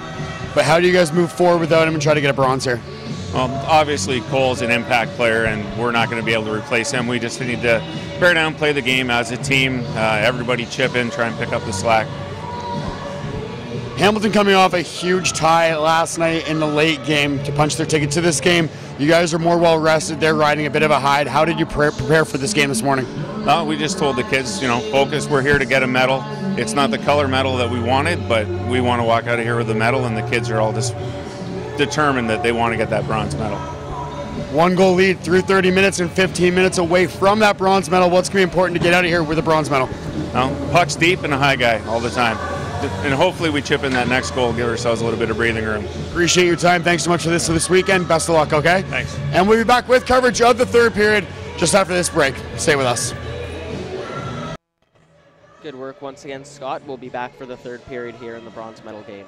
But how do you guys move forward without him and try to get a bronze here? Obviously, Cole's an impact player, and we're not going to be able to replace him. We just need to bear down, play the game as a team. Everybody chip in, try and pick up the slack. Hamilton coming off a huge tie last night in the late game to punch their ticket to this game. You guys are more well rested. They're riding a bit of a high. How did you prepare for this game this morning? We just told the kids, focus. We're here to get a medal. It's not the color medal that we wanted, but we want to walk out of here with a medal, and the kids are all just determined that they want to get that bronze medal. 1-goal lead through 30 minutes and 15 minutes away from that bronze medal. What's going to be important to get out of here with a bronze medal? Pucks deep and a high guy all the time. And hopefully we chip in that next goal, give ourselves a little bit of breathing room. Appreciate your time. Thanks so much for this weekend. Best of luck, okay? Thanks. And we'll be back with coverage of the third period just after this break. Stay with us. Good work once again, Scott. We'll be back for the third period here in the bronze medal game.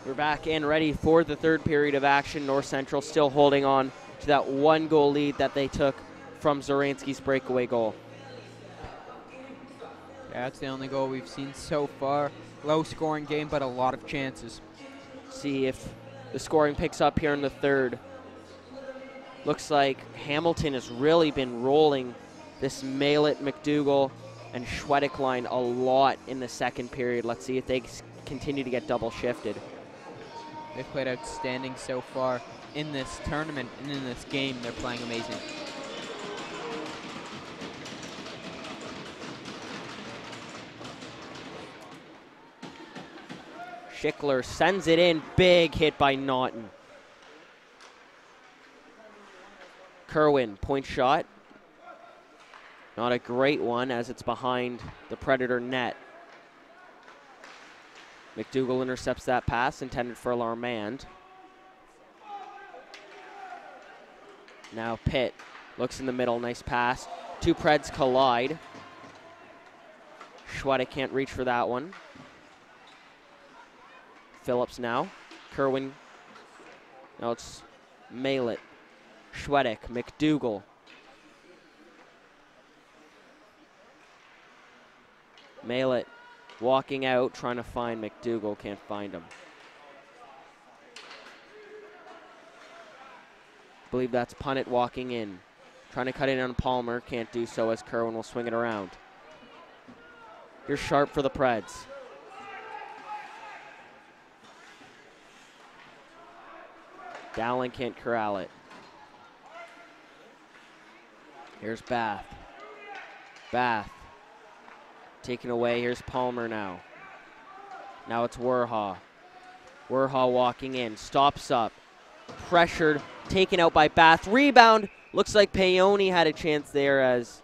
We're back and ready for the third period of action. North Central still holding on to that 1-goal lead that they took from Zoranski's breakaway goal. Yeah, that's the only goal we've seen so far. Low scoring game, but a lot of chances. See if the scoring picks up here in the third. Looks like Hamilton has really been rolling this Malett, McDougall, and Schwedick line a lot in the second period. Let's see if they continue to get double shifted. They've played outstanding so far in this tournament and in this game. They're playing amazing. Schickler sends it in. Big hit by Naughton. Kerwin, point shot. Not a great one as it's behind the Predator net. McDougall intercepts that pass intended for Larmand. Now Pitt looks in the middle, nice pass. Two Preds collide. Schwedick can't reach for that one. Phillips now. Kerwin. Now it's Malett. Schwedick, McDougall. Malett walking out, trying to find McDougall, can't find him. I believe that's Punnett walking in. Trying to cut in on Palmer, can't do so as Kerwin will swing it around. Here's Sharp for the Preds. Dowling can't corral it. Here's Bath. Bath. Taken away, here's Palmer now. Now it's Werha. Werha walking in, stops up. Pressured, taken out by Bath. Rebound, looks like Paoni had a chance there as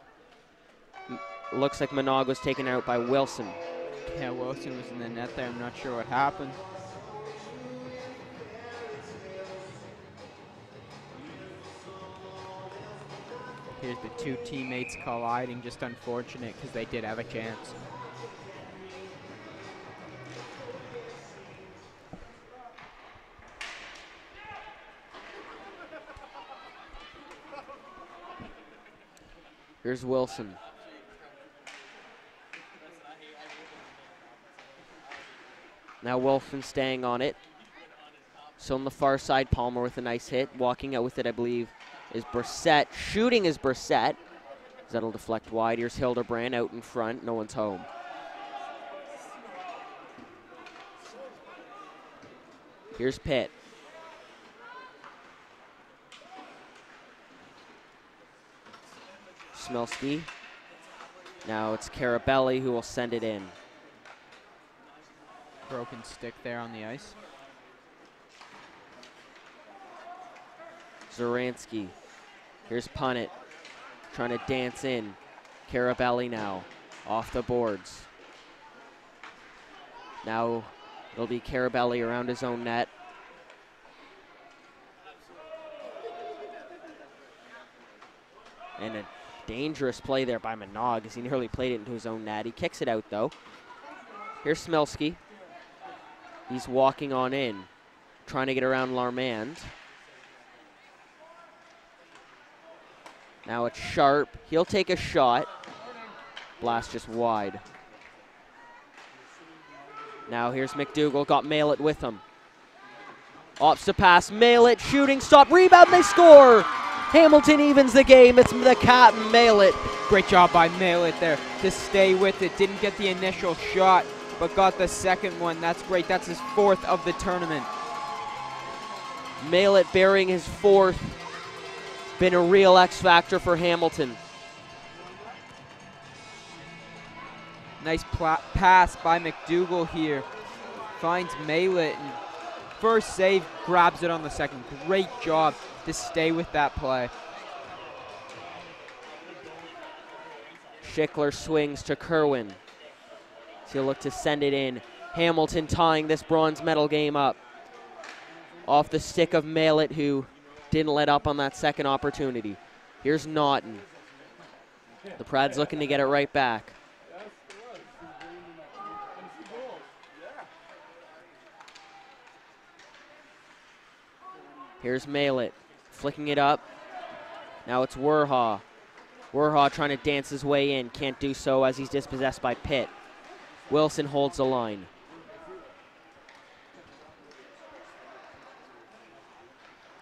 looks like Manaug was taken out by Wilson. Yeah, Wilson was in the net there. I'm not sure what happened. Here's the two teammates colliding, just unfortunate because they did have a chance. Here's Wilson. Now Wilson staying on it. So on the far side, Palmer with a nice hit. Walking out with it, I believe, is Brissett. Shooting is Brissett. That'll deflect wide. Here's Hildebrand out in front. No one's home. Here's Pitt. Smilski. Now it's Carabelli who will send it in. Broken stick there on the ice. Zoranski. Here's Punnett trying to dance in. Carabelli now off the boards. Now it'll be Carabelli around his own net. And a dangerous play there by Manaug as he nearly played it into his own net. He kicks it out though. Here's Smilski. He's walking on in, trying to get around Larmand. Now it's Sharp. He'll take a shot. Blast just wide. Now here's McDougall. Got Malett with him. Opts to pass. Malett shooting. Stop. Rebound. They score. Hamilton evens the game. It's the captain, Malett. Great job by Malett there to stay with it. Didn't get the initial shot, but got the second one. That's great. That's his fourth of the tournament. Malett bearing his fourth. Been a real X factor for Hamilton. Nice pass by McDougall here. Finds Malett and first save, grabs it on the second. Great job to stay with that play. Schickler swings to Kerwin. So he'll look to send it in. Hamilton tying this bronze medal game up. Off the stick of Malett, who didn't let up on that second opportunity. Here's Naughton. The Preds looking to get it right back. Here's Malett, flicking it up. Now it's OMHA. OMHA trying to dance his way in. Can't do so as he's dispossessed by Pitt. Wilson holds the line.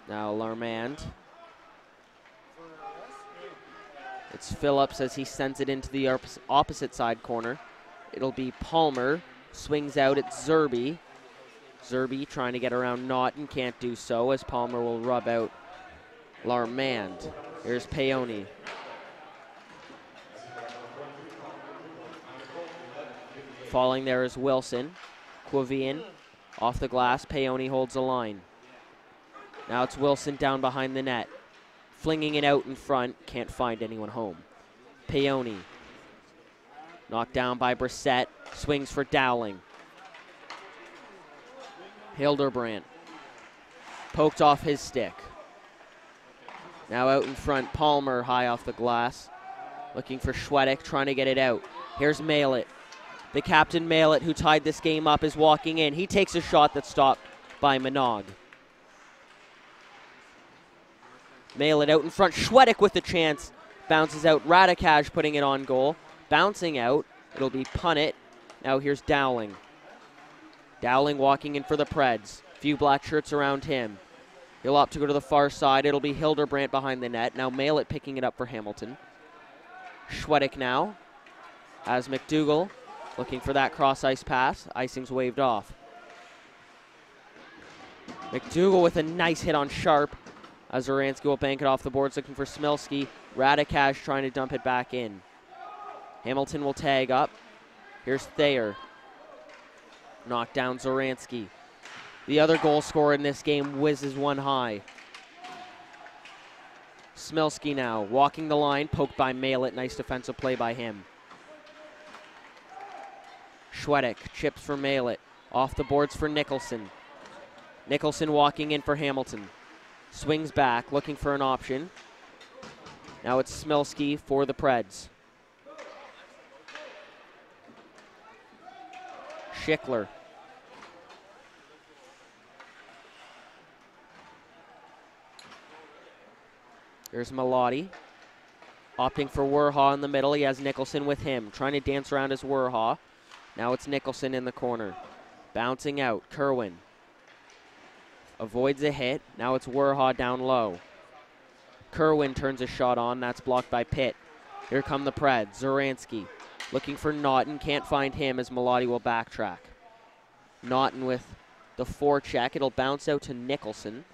Now Larmand. It's Phillips as he sends it into the opposite side corner. It'll be Palmer. Swings out at Zerby. Zerby trying to get around Naughton. Can't do so as Palmer will rub out Larmand. Here's Peony. Falling there is Wilson. Quavian off the glass. Peony holds the line. Now it's Wilson down behind the net. Flinging it out in front. Can't find anyone home. Peony. Knocked down by Brissett. Swings for Dowling. Hildebrandt. Poked off his stick. Now out in front, Palmer high off the glass. Looking for Schwedick, trying to get it out. Here's Malett. The captain Malett, who tied this game up, is walking in. He takes a shot that's stopped by Minogue. Malett out in front. Schwedick with the chance. Bounces out. Radikaj putting it on goal. Bouncing out. It'll be Punnett. Now here's Dowling. Dowling walking in for the Preds. Few black shirts around him. He'll opt to go to the far side. It'll be Hildebrandt behind the net. Now Malett picking it up for Hamilton. Schwedick now. As McDougall looking for that cross-ice pass. Icing's waved off. McDougall with a nice hit on Sharp. As Zaransky will bank it off the boards, looking for Smilski. Radikaj trying to dump it back in. Hamilton will tag up. Here's Thayer. Knocked down Zaransky. The other goal scorer in this game whizzes one high. Smilski now walking the line, poked by Malett. Nice defensive play by him. Schwedick chips for Malett. Off the boards for Nicholson. Nicholson walking in for Hamilton. Swings back, looking for an option. Now it's Smilski for the Preds. Schickler. Here's Malati. Opting for Werha in the middle. He has Nicholson with him. Trying to dance around as Werha. Now it's Nicholson in the corner. Bouncing out. Kerwin. Avoids a hit. Now it's Werha down low. Kerwin turns a shot on. That's blocked by Pitt. Here come the Preds. Zaransky looking for Naughton. Can't find him as Malati will backtrack. Naughton with the forecheck. It'll bounce out to Nicholson.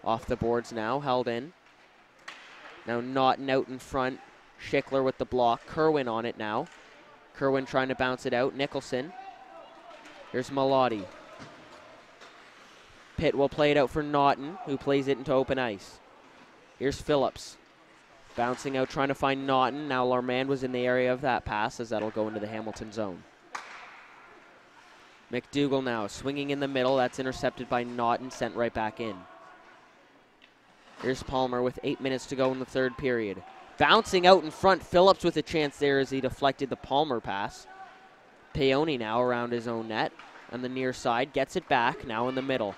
Off the boards now. Held in. Now Naughton out in front. Schickler with the block. Kerwin on it now. Kerwin trying to bounce it out. Nicholson. Here's Malati. Pitt will play it out for Naughton, who plays it into open ice. Here's Phillips. Bouncing out, trying to find Naughton. Now Larmand was in the area of that pass, as that'll go into the Hamilton zone. McDougall now swinging in the middle. That's intercepted by Naughton, sent right back in. Here's Palmer with 8 minutes to go in the third period. Bouncing out in front, Phillips with a chance there as he deflected the Palmer pass. Peony now around his own net on the near side. Gets it back, now in the middle.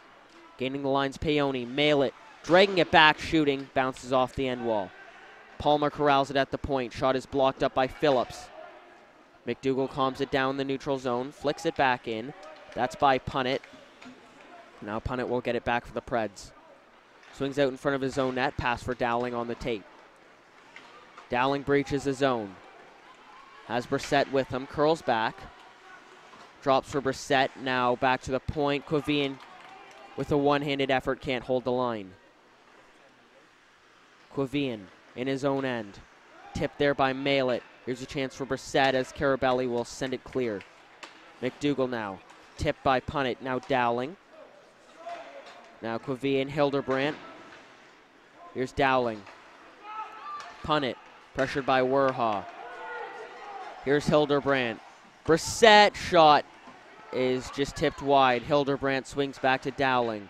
Gaining the lines, Peony. Malett dragging it back, shooting. Bounces off the end wall. Palmer corrals it at the point. Shot is blocked up by Phillips. McDougall calms it down in the neutral zone. Flicks it back in. That's by Punnett. Now Punnett will get it back for the Preds. Swings out in front of his own net. Pass for Dowling on the tape. Dowling breaches the zone. Has Brissett with him. Curls back. Drops for Brissett. Now back to the point. Quavian with a one-handed effort can't hold the line. Quavian in his own end. Tipped there by Malett. Here's a chance for Brissett as Carabelli will send it clear. McDougall now. Tipped by Punnett. Now Dowling. Now Quavian, Hildebrandt. Here's Dowling. Punnett, pressured by Werha. Here's Hildebrandt. Brissett shot is just tipped wide. Hildebrandt swings back to Dowling.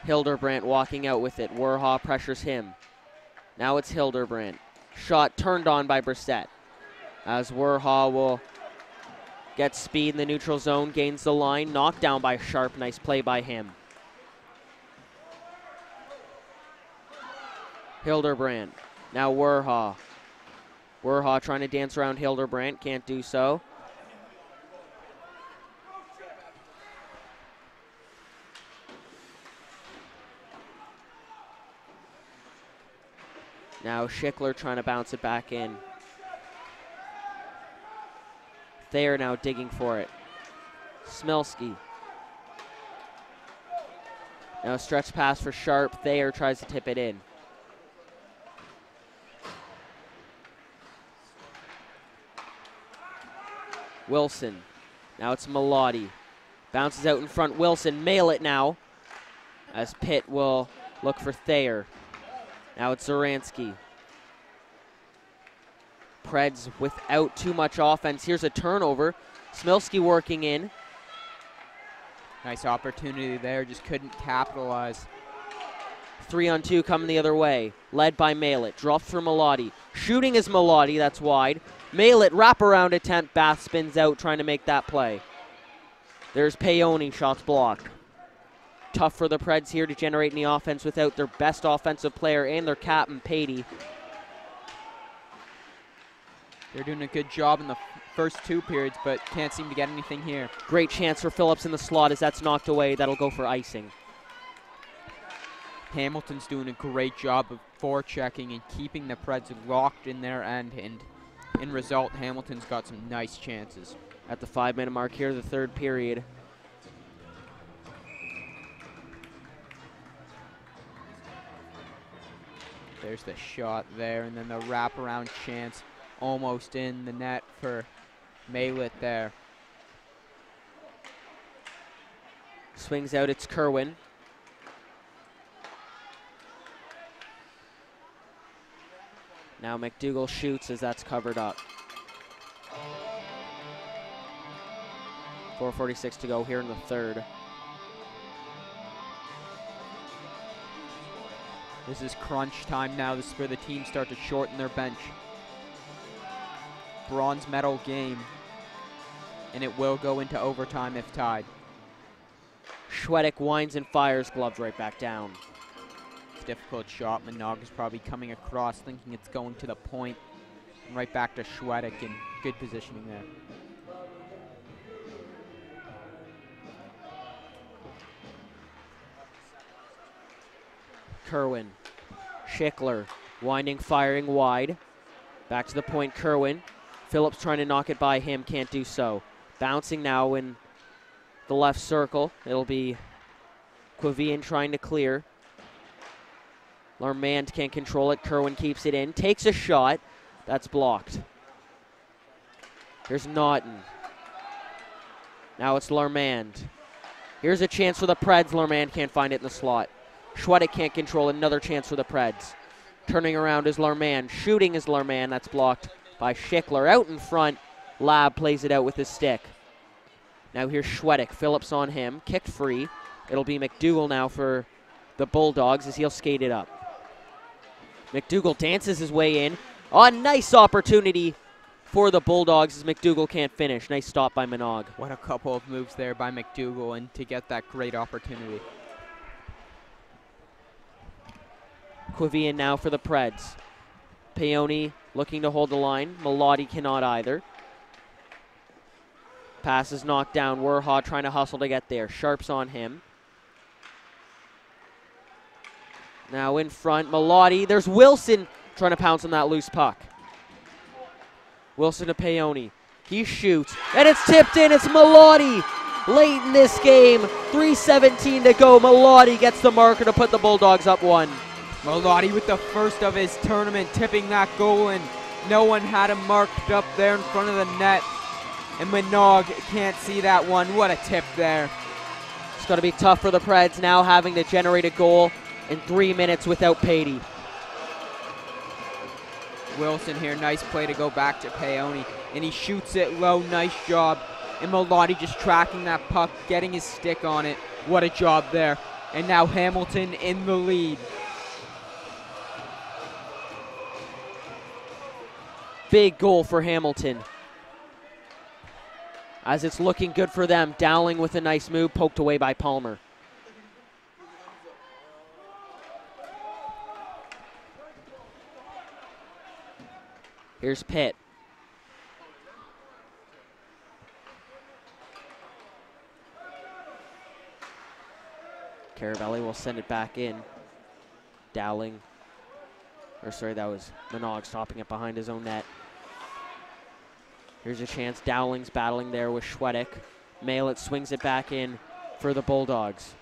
Hildebrandt walking out with it. Werha pressures him. Now it's Hildebrandt. Shot turned on by Brissett. As Werha will get speed in the neutral zone, gains the line. Knocked down by Sharp. Nice play by him. Hildebrand. Now OMHA. OMHA trying to dance around Hildebrand, can't do so. Now Schickler trying to bounce it back in. Thayer now digging for it. Smilski. Now a stretch pass for Sharp. Thayer tries to tip it in. Wilson. Now it's Melotti. Bounces out in front. Wilson. Mail it now. As Pitt will look for Thayer. Now it's Zaransky. Preds without too much offense. Here's a turnover. Smilski working in. Nice opportunity there, just couldn't capitalize. 3-on-2 coming the other way. Led by Malett. Dropped for Melotti. Shooting is Melotti, that's wide. Malett, wraparound attempt. Bath spins out trying to make that play. There's Paoni, shots blocked. Tough for the Preds here to generate any offense without their best offensive player and their captain, Patey. They're doing a good job in the first 2 periods, but can't seem to get anything here. Great chance for Phillips in the slot as that's knocked away. That'll go for icing. Hamilton's doing a great job of forechecking and keeping the Preds locked in their end, and in result, Hamilton's got some nice chances. At the 5-minute mark here, the 3rd period. There's the shot there, and then the wraparound chance almost in the net for Malett there. Swings out, it's Kerwin. Now McDougall shoots as that's covered up. 4:46 to go here in the 3rd. This is crunch time now. This is where the teams start to shorten their bench. Bronze medal game, and it will go into overtime if tied. Schwedick winds and fires, gloves right back down. It's a difficult shot. Minogue is probably coming across thinking it's going to the point. And right back to Schwedick, in good positioning there. Kerwin. Schickler winding, firing wide. Back to the point, Kerwin. Phillips trying to knock it by him, can't do so. Bouncing now in the left circle. It'll be Quavian trying to clear. Larmand can't control it. Kerwin keeps it in. Takes a shot. That's blocked. Here's Naughton. Now it's Larmand. Here's a chance for the Preds. Larmand can't find it in the slot. Schwedick can't control it. Another chance for the Preds. Turning around is Larmand. Shooting is Larmand. That's blocked by Schickler. Out in front. Lab plays it out with his stick. Now here's Schwedick. Phillips on him. Kicked free. It'll be McDougall now for the Bulldogs as he'll skate it up. McDougall dances his way in. Oh, a nice opportunity for the Bulldogs as McDougall can't finish. Nice stop by Minogue. What a couple of moves there by McDougall, and to get that great opportunity. Quavian now for the Preds. Paoni looking to hold the line. Melotti cannot either. Pass is knocked down. OMHA trying to hustle to get there. Sharp's on him. Now in front, Melotti. There's Wilson trying to pounce on that loose puck. Wilson to Paoni. He shoots, and it's tipped in. It's Melotti. Late in this game, 3:17 to go. Melotti gets the marker to put the Bulldogs up 1. Melotti with the first of his tournament, tipping that goal in. No one had him marked up there in front of the net. And Minogue can't see that one. What a tip there. It's going to be tough for the Preds now, having to generate a goal in 3 minutes without Patey. Wilson here, nice play to go back to Paoni. And he shoots it low, nice job. And Melotti just tracking that puck, getting his stick on it. What a job there. And now Hamilton in the lead. Big goal for Hamilton. As it's looking good for them. Dowling with a nice move, poked away by Palmer. Here's Pitt. Carabelli will send it back in. Dowling, or sorry, that was Minogue stopping it behind his own net. Here's a chance. Dowling's battling there with Schwedick. Malett swings it back in for the Bulldogs.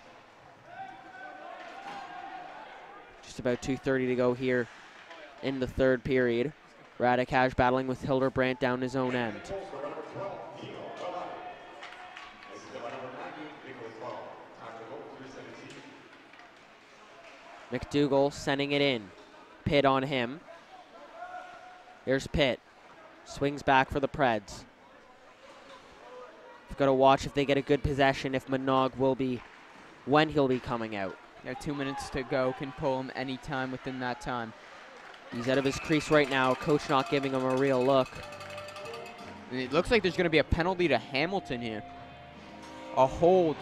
Just about 2:30 to go here in the third period. Radikash battling with Hildebrandt down his own end. McDougall sending it in. Pitt on him. Here's Pitt. Swings back for the Preds. We've got to watch if they get a good possession, if Minogue will be, when he'll be coming out. Yeah, 2 minutes to go. Can pull him anytime within that time. He's out of his crease right now. Coach not giving him a real look. And it looks like there's going to be a penalty to Hamilton here. A hold.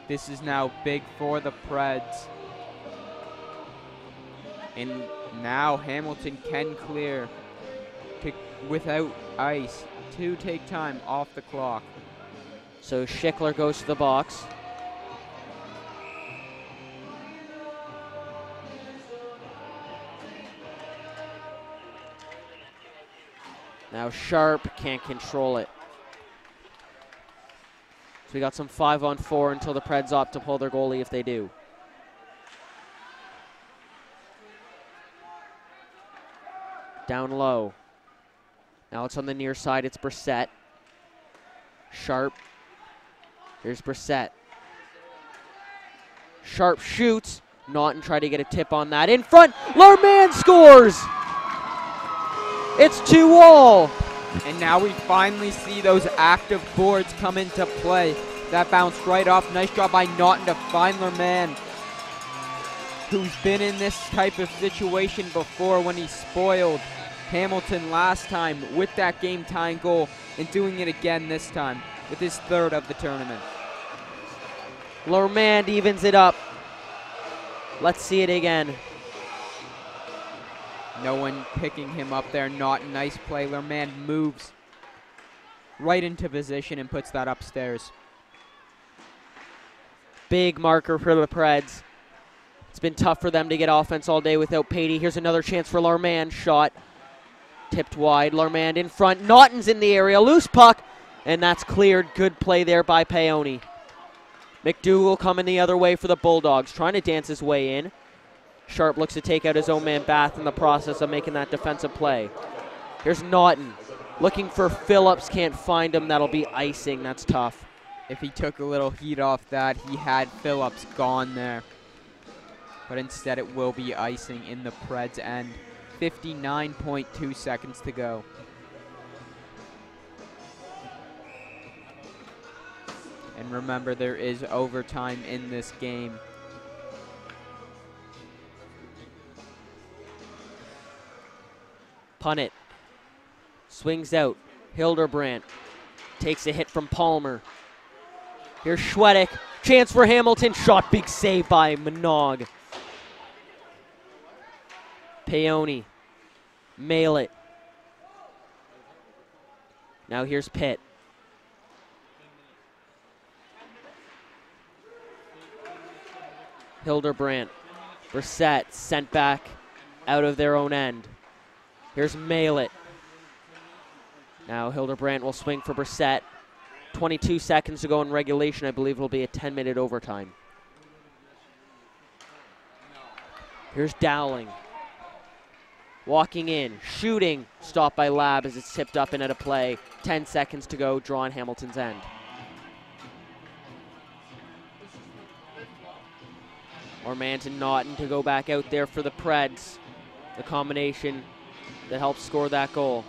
This is now big for the Preds. And now Hamilton can clear without ice to take time off the clock. So Schickler goes to the box. Now Sharp can't control it. So we got some 5-on-4 until the Preds opt to pull their goalie if they do. Down low. Now it's on the near side. It's Brissett. Sharp. Here's Brissett. Sharp shoots. Naughton tried to get a tip on that. In front. Larman scores. It's 2-all. And now we finally see those active boards come into play. That bounced right off. Nice job by Naughton to find Lerman, who's been in this type of situation before when he spoiled Hamilton last time with that game-tying goal, and doing it again this time with his third of the tournament. Lerman evens it up. Let's see it again. No one picking him up there. Not a nice play. Lerman moves right into position and puts that upstairs. Big marker for the Preds. It's been tough for them to get offense all day without Patey. Here's another chance for Lerman. Shot tipped wide. Lerman in front. Naughton's in the area. Loose puck. And that's cleared. Good play there by Paoni. McDougall coming the other way for the Bulldogs. Trying to dance his way in. Sharp looks to take out his own man Bath in the process of making that defensive play. Here's Naughton. Looking for Phillips. Can't find him. That'll be icing. That's tough. If he took a little heat off that, he had Phillips gone there. But instead it will be icing in the Preds' end. 59.2 seconds to go. And remember, there is overtime in this game. Punnett. Swings out. Hildebrandt takes a hit from Palmer. Here's Schwedick. Chance for Hamilton. Shot. Big save by Minogue. Paoni. Malett. Now here's Pitt. Hildebrandt. Brissett sent back out of their own end. Here's Malett. Now Hildebrandt will swing for Brissett. 22 seconds to go in regulation. I believe it'll be a 10-minute overtime. Here's Dowling. Walking in, shooting, stopped by Lab as it's tipped up and out of play. 10 seconds to go, draw on Hamilton's end. Ormanton Naughton to go back out there for the Preds. The combination that helped score that goal.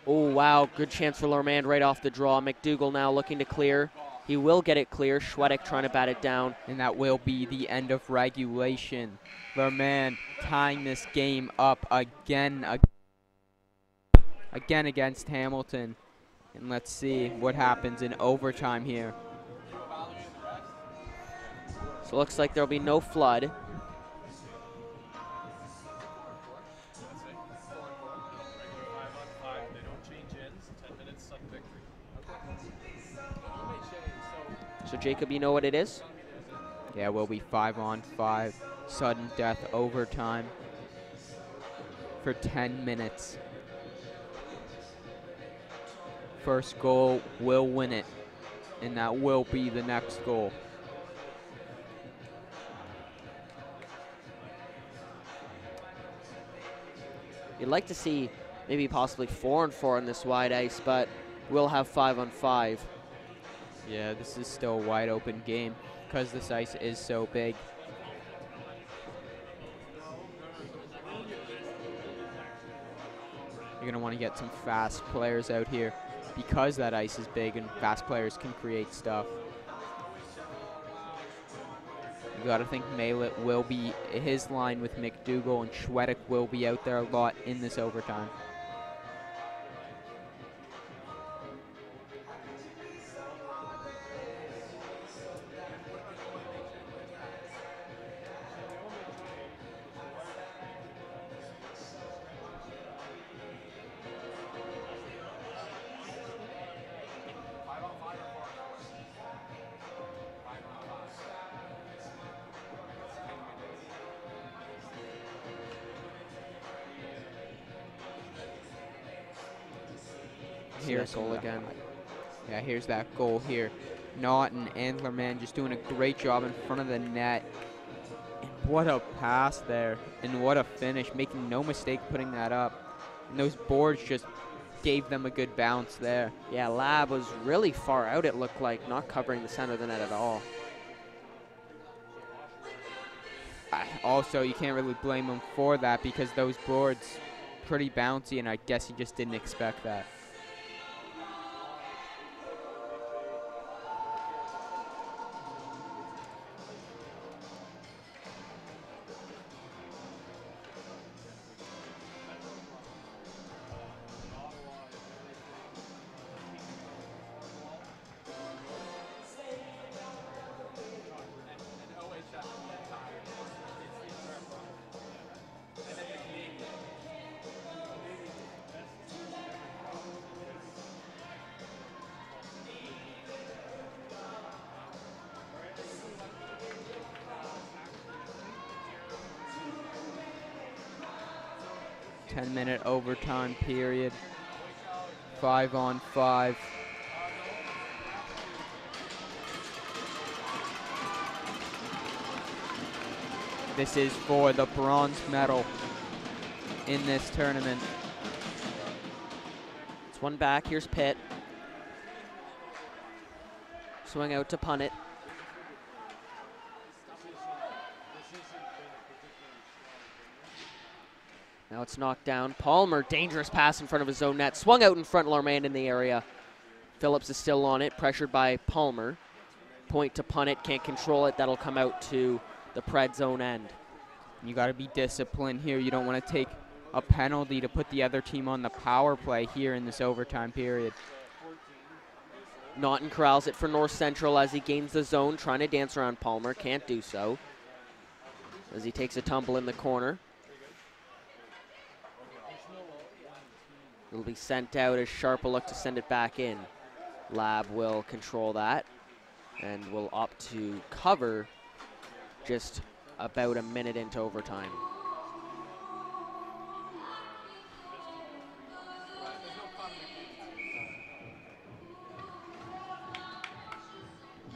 Oh, wow, good chance for Lerman right off the draw. McDougall now looking to clear. He will get it clear. Schwedick trying to bat it down. And that will be the end of regulation. Lerman tying this game up again against Hamilton. And let's see what happens in overtime here. So it looks like there'll be no flood. So Jacob, you know what it is? Yeah, we'll be 5-on-5, sudden death overtime for 10 minutes. First goal will win it, and that will be the next goal. You'd like to see maybe possibly 4-on-4 on this wide ice, but we'll have 5-on-5. Yeah, this is still a wide open game because this ice is so big. You're going to want to get some fast players out here because that ice is big and fast players can create stuff. You got to think Malett will be his line with McDougall, and Schwedick will be out there a lot in this overtime. Here's goal again. Yeah, here's that goal here. Naughton, Andlerman just doing a great job in front of the net. And what a pass there. And what a finish. Making no mistake putting that up. And those boards just gave them a good bounce there. Yeah, Lab was really far out, it looked like, not covering the center of the net at all. Also, you can't really blame him for that because those boards pretty bouncy, and I guess he just didn't expect that. Minute overtime period. 5-on-5. This is for the bronze medal in this tournament. It's one back. Here's Pitt. Swing out to punt it. Now it's knocked down. Palmer, dangerous pass in front of his own net. Swung out in front, Larmand in the area. Phillips is still on it, pressured by Palmer. Point to punt it, can't control it. That'll come out to the Preds' own end. You got to be disciplined here. You don't want to take a penalty to put the other team on the power play here in this overtime period. Naughton corrals it for North Central as he gains the zone, trying to dance around Palmer. Can't do so as he takes a tumble in the corner. It'll be sent out as Sharp will look to send it back in. Lab will control that and will opt to cover just about a minute into overtime.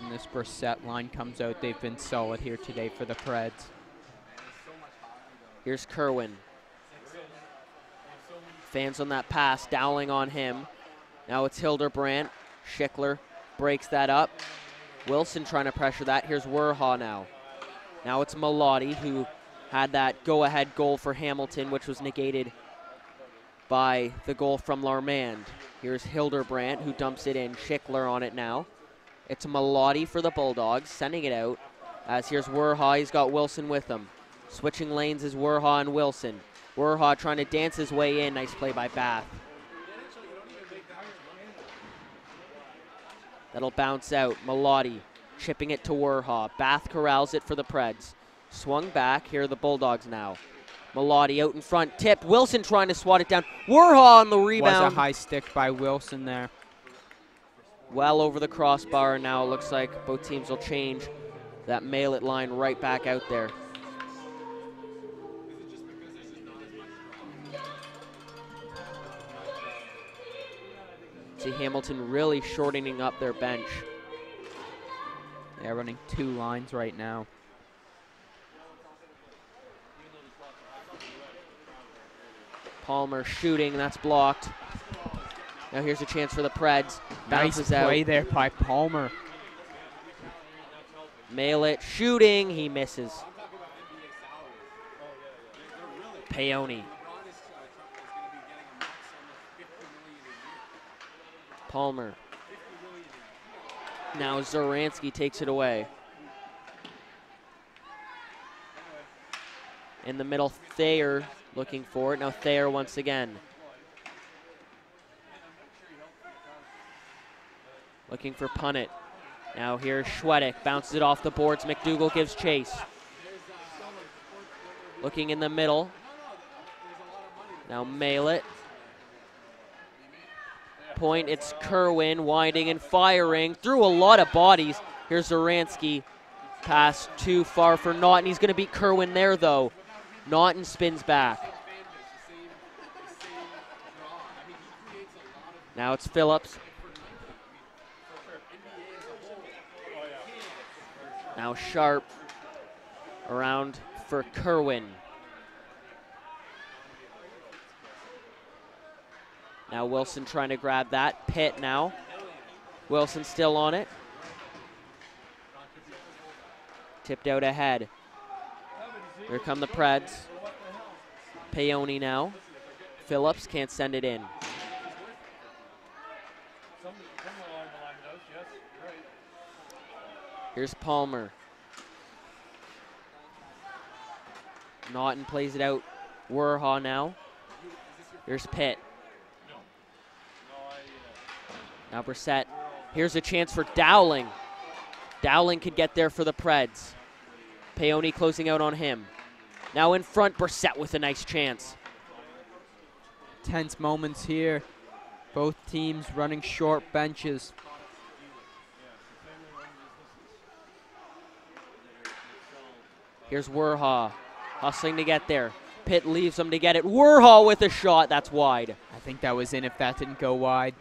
And this Brissett line comes out. They've been solid here today for the Preds. Here's Kerwin. Fans on that pass, Dowling on him. Now it's Hildebrandt. Schickler breaks that up. Wilson trying to pressure that. Here's Werha now. Now it's Mallotti who had that go-ahead goal for Hamilton, which was negated by the goal from Larmand. Here's Hildebrandt who dumps it in. Schickler on it now. It's Mallotti for the Bulldogs, sending it out. As here's Werha, he's got Wilson with him. Switching lanes is Werha and Wilson. Werha trying to dance his way in. Nice play by Bath. That'll bounce out. Melotti chipping it to Werha. Bath corrals it for the Preds. Swung back. Here are the Bulldogs now. Melotti out in front. Tip. Wilson trying to swat it down. Werha on the rebound. Was a high stick by Wilson there. Well over the crossbar. Now it looks like both teams will change that mail-it line right back out there. See Hamilton really shortening up their bench. They're running 2 lines right now. Palmer shooting, that's blocked. Now here's a chance for the Preds. Bounces Nice play out. there by Palmer. Mail it, shooting, he misses. Peony. Palmer. Now Zaransky takes it away. In the middle, Thayer looking for it. Now Thayer once again. Looking for Punnett. Now here's Schwedick, bounces it off the boards. McDougal gives chase. Looking in the middle. Now mail it. Point, it's Kerwin winding and firing through a lot of bodies. Here's Zaransky. Pass too far for Naughton. He's going to beat Kerwin there, though. Naughton spins back. Now it's Phillips. Now Sharp around for Kerwin. Now Wilson trying to grab that. Pitt now. Wilson still on it. Tipped out ahead. Here come the Preds. Peony now. Phillips can't send it in. Here's Palmer. Naughton plays it out. Werha now. Here's Pitt. Now Brissett. Here's a chance for Dowling. Dowling could get there for the Preds. Peony closing out on him. Now in front, Brissett with a nice chance. Tense moments here. Both teams running short benches. Here's Werha, hustling to get there. Pitt leaves him to get it. Werha with a shot, that's wide. I think that was in if that didn't go wide.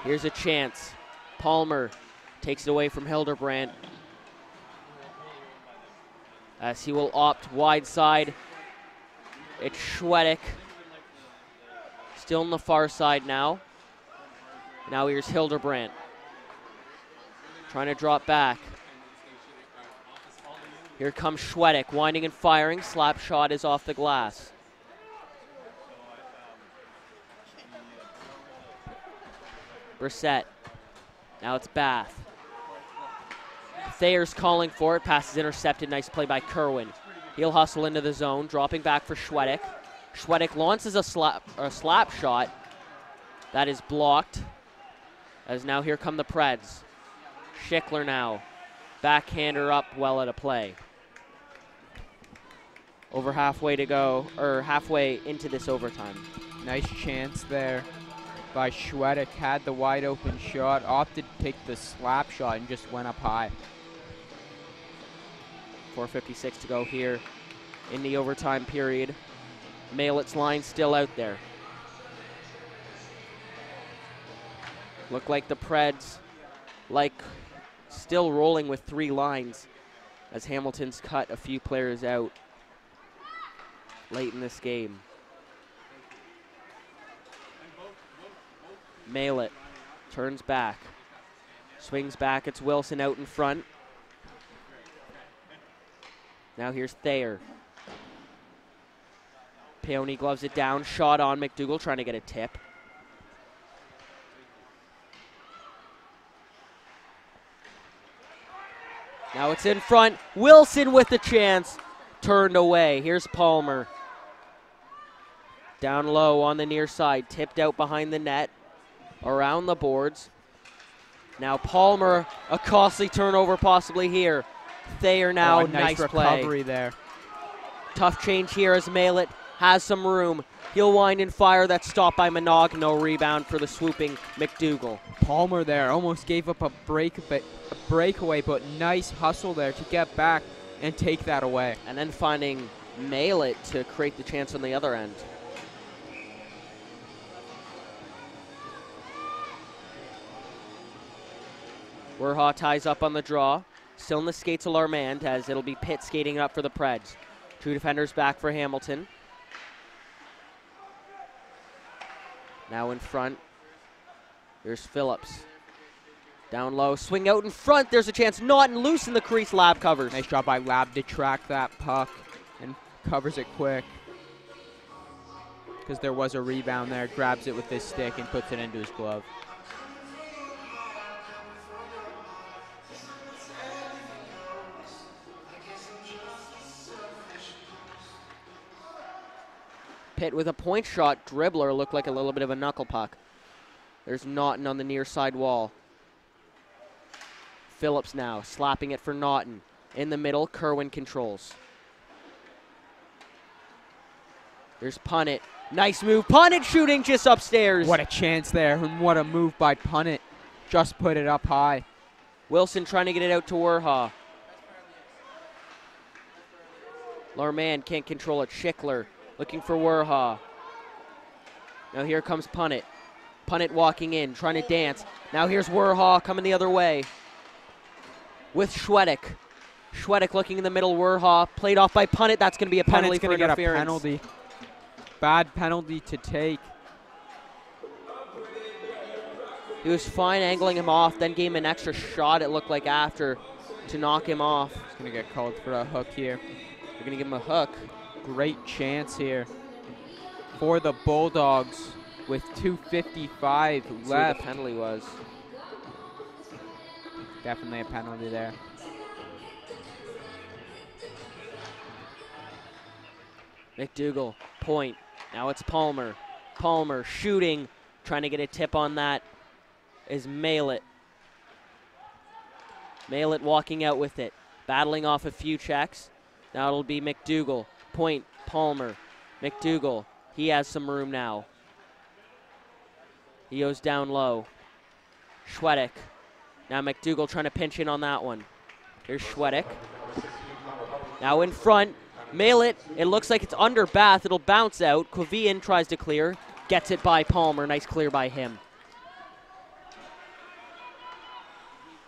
Here's a chance. Palmer takes it away from Hildebrandt. As he will opt wide side. It's Schwedick. Still on the far side now. Now here's Hildebrandt. Trying to drop back. Here comes Schwedick, winding and firing. Slap shot is off the glass. Brissett. Now it's Bath. Thayer's calling for it. Pass is intercepted. Nice play by Kerwin. He'll hustle into the zone, dropping back for Schwedick. Schwedick launches a slap shot. That is blocked. As now here come the Preds. Schickler now. Backhander up well at a play. Over halfway to go, or halfway into this overtime. Nice chance there by Schwedick. Had the wide open shot, opted to take the slap shot and just went up high. 4:56 to go here in the overtime period. Maillet's line still out there. Look like the Preds still rolling with 3 lines as Hamilton's cut a few players out late in this game. Maillet turns back, swings back. It's Wilson out in front. Now here's Thayer. Peony gloves it down, shot on McDougal, trying to get a tip. Now it's in front. Wilson with the chance. Turned away. Here's Palmer. Down low on the near side, tipped out behind the net, around the boards. Now Palmer, a costly turnover possibly here. Thayer now, nice recovery there. Tough change here as Malett has some room. He'll wind and fire. That's stopped by Minogue. No rebound for the swooping McDougall. Palmer there almost gave up a breakaway, but nice hustle there to get back and take that away. And then finding Malett to create the chance on the other end. Werha ties up on the draw. Still in the skates of Larmand as it'll be Pitt skating up for the Preds. Two defenders back for Hamilton. Now in front, there's Phillips. Down low, swing out in front, there's a chance. Naughton loose in the crease, Lab covers. Nice job by Lab to track that puck and covers it quick. Because there was a rebound there, grabs it with his stick and puts it into his glove. Pitt with a point shot, dribbler looked like a little bit of a knuckle puck. There's Naughton on the near side wall. Phillips now slapping it for Naughton. In the middle, Kerwin controls. There's Punnett. Nice move. Punnett shooting just upstairs. What a chance there, and what a move by Punnett. Just put it up high. Wilson trying to get it out to Werha. Larmand can't control it. Schickler looking for Werha. Now here comes Punnett. Punnett walking in, trying to dance. Now here's Werha coming the other way with Schwedick. Schwedick looking in the middle. Werha played off by Punnett. That's going to be a penalty for interference. Get a penalty. Bad penalty to take. He was fine angling him off, then gave him an extra shot, it looked like, after to knock him off. He's going to get called for a hook here. They're going to give him a hook. Great chance here for the Bulldogs with 2:55 left. What the penalty was. Definitely a penalty there. McDougall, point. Now it's Palmer. Palmer shooting, trying to get a tip on that is Malett. Malett walking out with it, battling off a few checks. Now it'll be McDougall. Point, Palmer. McDougall, he has some room now. He goes down low. Schwedick. Now McDougall trying to pinch in on that one. Here's Schwedick. Now in front, Malett. It looks like it's under Bath. It'll bounce out. Quavian tries to clear. Gets it by Palmer. Nice clear by him.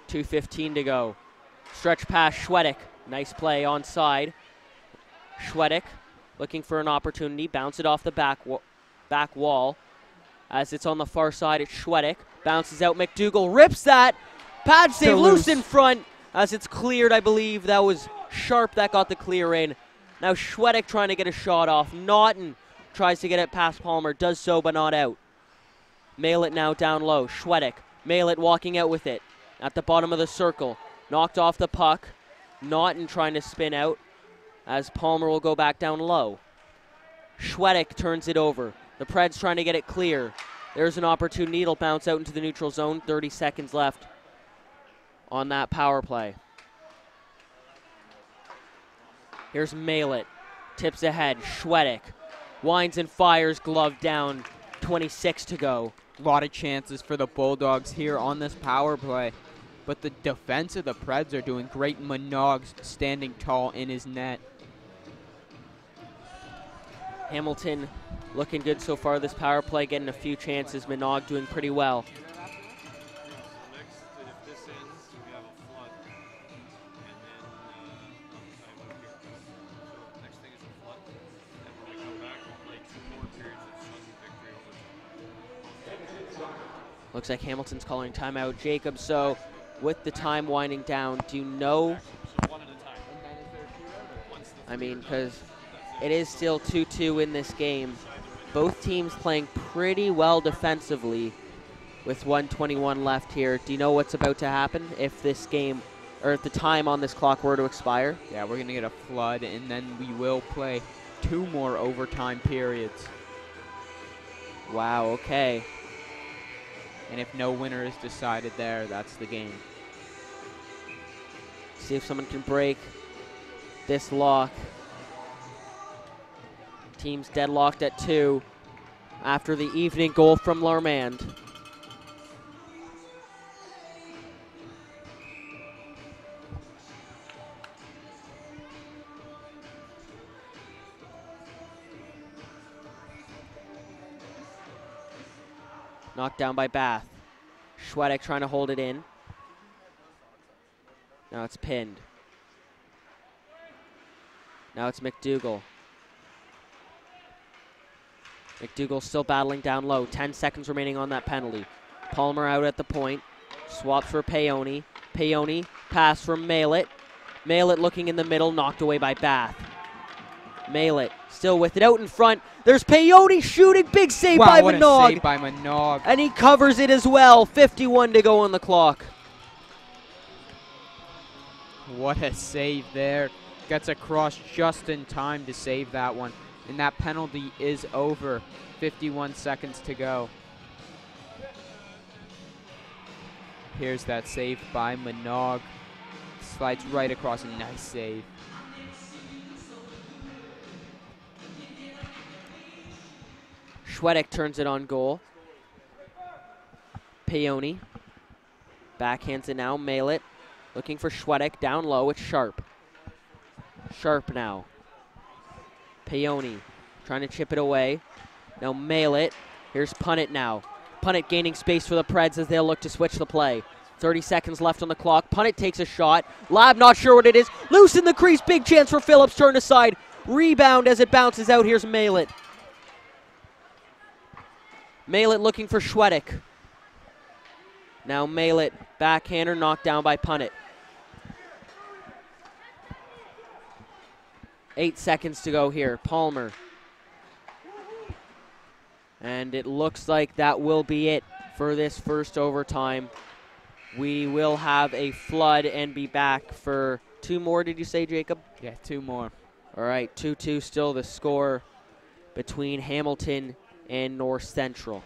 2:15 to go. Stretch pass, Schwedick. Nice play onside. Schwedick looking for an opportunity. Bounce it off the back wall. As it's on the far side, it's Schwedick. Bounces out. McDougall rips that. Pad save Still loose loose in front. As it's cleared, I believe. That was Sharp that got the clear in. Now Schwedick trying to get a shot off. Naughton tries to get it past Palmer. Does so, but not out. Malett now down low. Schwedick. Malett walking out with it. At the bottom of the circle. Knocked off the puck. Naughton trying to spin out. As Palmer will go back down low. Schwedick turns it over. The Preds trying to get it clear. There's an opportunity. It'll bounce out into the neutral zone. 30 seconds left on that power play. Here's Malett. Tips ahead. Schwedick. Winds and fires. Glove down. 26 to go. A lot of chances for the Bulldogs here on this power play. But the defense of the Preds are doing great. Minogue's standing tall in his net. Hamilton looking good so far this power play, getting a few chances. Minogue doing pretty well. Looks like Hamilton's calling timeout. Jacob, so with the time winding down, do you know? I mean, because it is still 2-2 in this game. Both teams playing pretty well defensively with 1:21 left here. Do you know what's about to happen if this game, or if the time on this clock were to expire? Yeah, we're going to get a flood, and then we will play 2 more overtime periods. Wow, okay. And if no winner is decided there, that's the game. See if someone can break this lock. Team's deadlocked at 2 after the evening goal from Larmand. Knocked down by Bath. Schwedek trying to hold it in. Now it's pinned. Now it's McDougall. McDougall still battling down low. 10 seconds remaining on that penalty. Palmer out at the point. Swaps for Peony. Peony, pass from Malett. Malett looking in the middle, knocked away by Bath. Malett still with it out in front. There's Peony shooting. Big save by what Manaug. a save by Manaug. And he covers it as well. 51 to go on the clock. What a save there. Gets across just in time to save that one. And that penalty is over. 51 seconds to go. Here's that save by Manaug. Slides right across. A nice save. Schwedek turns it on goal. Peony backhands it now. Malett looking for Schwedek down low. It's Sharp. Sharp now. Peony trying to chip it away. Now Malett. Here's Punnett now. Punnett gaining space for the Preds as they'll look to switch the play. 30 seconds left on the clock. Punnett takes a shot. Lab not sure what it is. Loose in the crease. Big chance for Phillips. Turned aside. Rebound as it bounces out. Here's Malett. Malett looking for Schwedek. Now Malett, backhander, knocked down by Punnett. 8 seconds to go here. Palmer. And it looks like that will be it for this first overtime. We will have a flood and be back for 2 more, did you say, Jacob? Yeah, 2 more. All right, 2-2 still the score between Hamilton and North Central.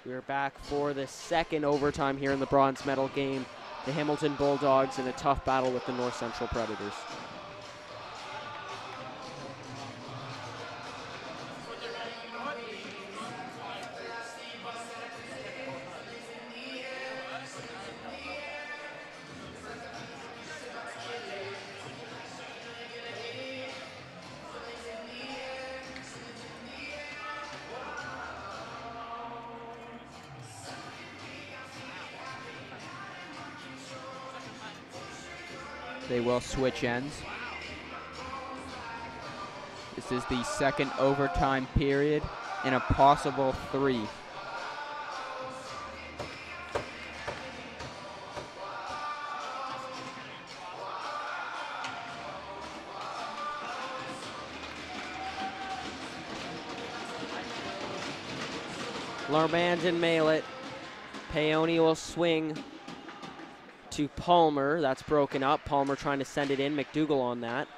We're back for the second overtime here in the bronze medal game. The Hamilton Bulldogs in a tough battle with the North Central Predators. They will switch ends. This is the second overtime period and a possible 3. Larmand and Malett. Peony will swing to Palmer. That's broken up. Palmer trying to send it in. McDougall on that.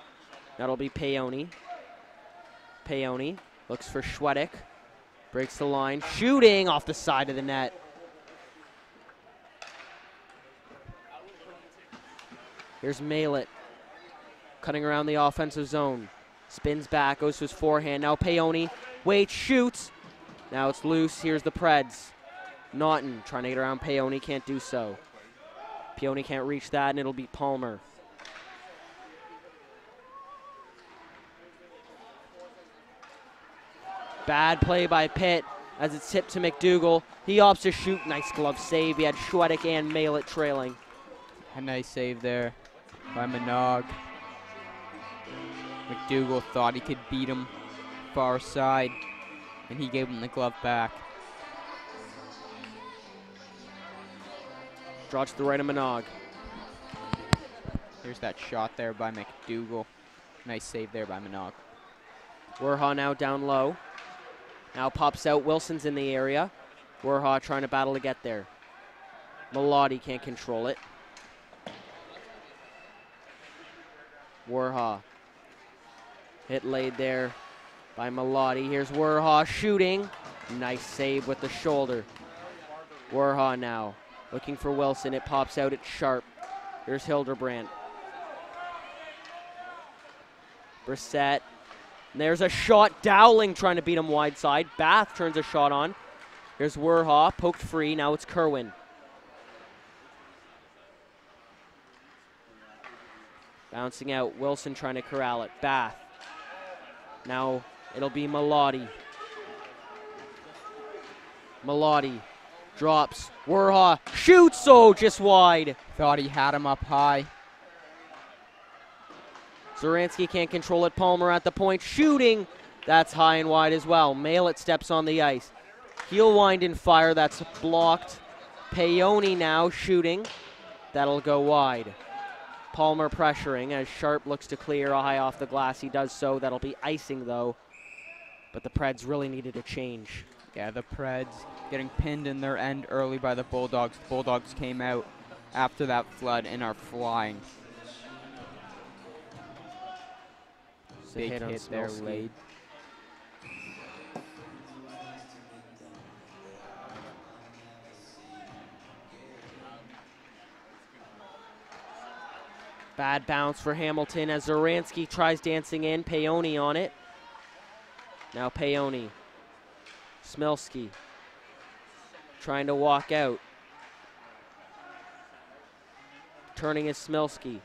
That'll be Peony. Peony looks for Schwedick. Breaks the line. Shooting off the side of the net. Here's Malett. Cutting around the offensive zone. Spins back. Goes to his forehand. Now Peony. Waits. Shoots. Now it's loose. Here's the Preds. Naughton trying to get around Peony. Can't do so. Peony can't reach that, and it'll be Palmer. Bad play by Pitt as it's tipped to McDougall. He opts to shoot. Nice glove save. He had Schwedick and Malett trailing. A nice save there by Minogue. McDougall thought he could beat him far side, and he gave him the glove back. Draw to the right of Minogue. Here's that shot there by McDougall. Nice save there by Minogue. Werha now down low. Now pops out. Wilson's in the area. Werha trying to battle to get there. Melotti can't control it. Werha. Hit laid there by Melotti. Here's Werha shooting. Nice save with the shoulder. Werha now looking for Wilson. It pops out. It's Sharp. Here's Hildebrandt. Brissett. And there's a shot. Dowling trying to beat him wide side. Bath turns a shot on. Here's Werha. Poked free. Now it's Kerwin. Bouncing out. Wilson trying to corral it. Bath. Now it'll be Melotti. Melotti drops. Werha shoots. Oh, just wide. Thought he had him up high. Zoransky can't control it. Palmer at the point. Shooting. That's high and wide as well. Malett steps on the ice. Heel wind and fire. That's blocked. Peony now shooting. That'll go wide. Palmer pressuring as Sharp looks to clear high off the glass. He does so. That'll be icing though. But the Preds really needed a change. Yeah, the Preds getting pinned in their end early by the Bulldogs. The Bulldogs came out after that flood and are flying. Big hit there late. Bad bounce for Hamilton as Zoransky tries dancing in. Peony on it. Now Peony. Smilski trying to walk out. Turning is Smilski.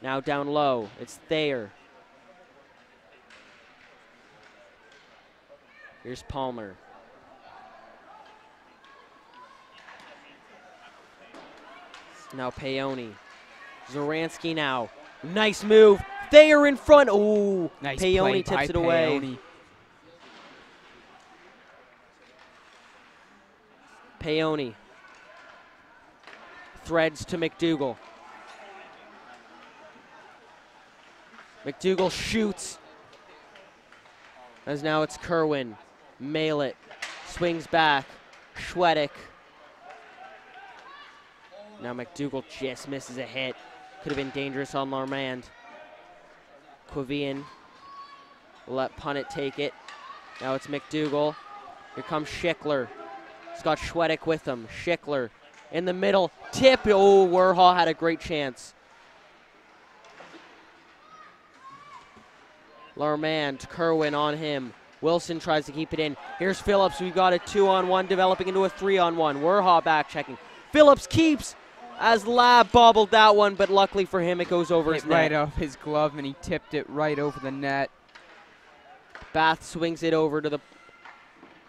Now down low. It's Thayer. Here's Palmer. Now Peony. Zoransky now. Nice move. Thayer in front. Ooh. Nice Peony play tips by it away. Peony. Peony. Threads to McDougall. McDougall shoots. As now it's Kerwin. Malett swings back. Schwedick. Now McDougall just misses a hit. Could have been dangerous on Larmand. Quavian will let Punnett take it. Now it's McDougall. Here comes Schickler. He's got Schwedick with him. Schickler in the middle. Tip. Oh, Werha had a great chance. Larmand, Kerwin on him. Wilson tries to keep it in. Here's Phillips. We've got a 2-on-1 developing into a 3-on-1. Werha back checking. Phillips keeps as Lab bobbled that one, but luckily for him, it goes over his net. Right off his glove, and he tipped it right over the net. Bath swings it over to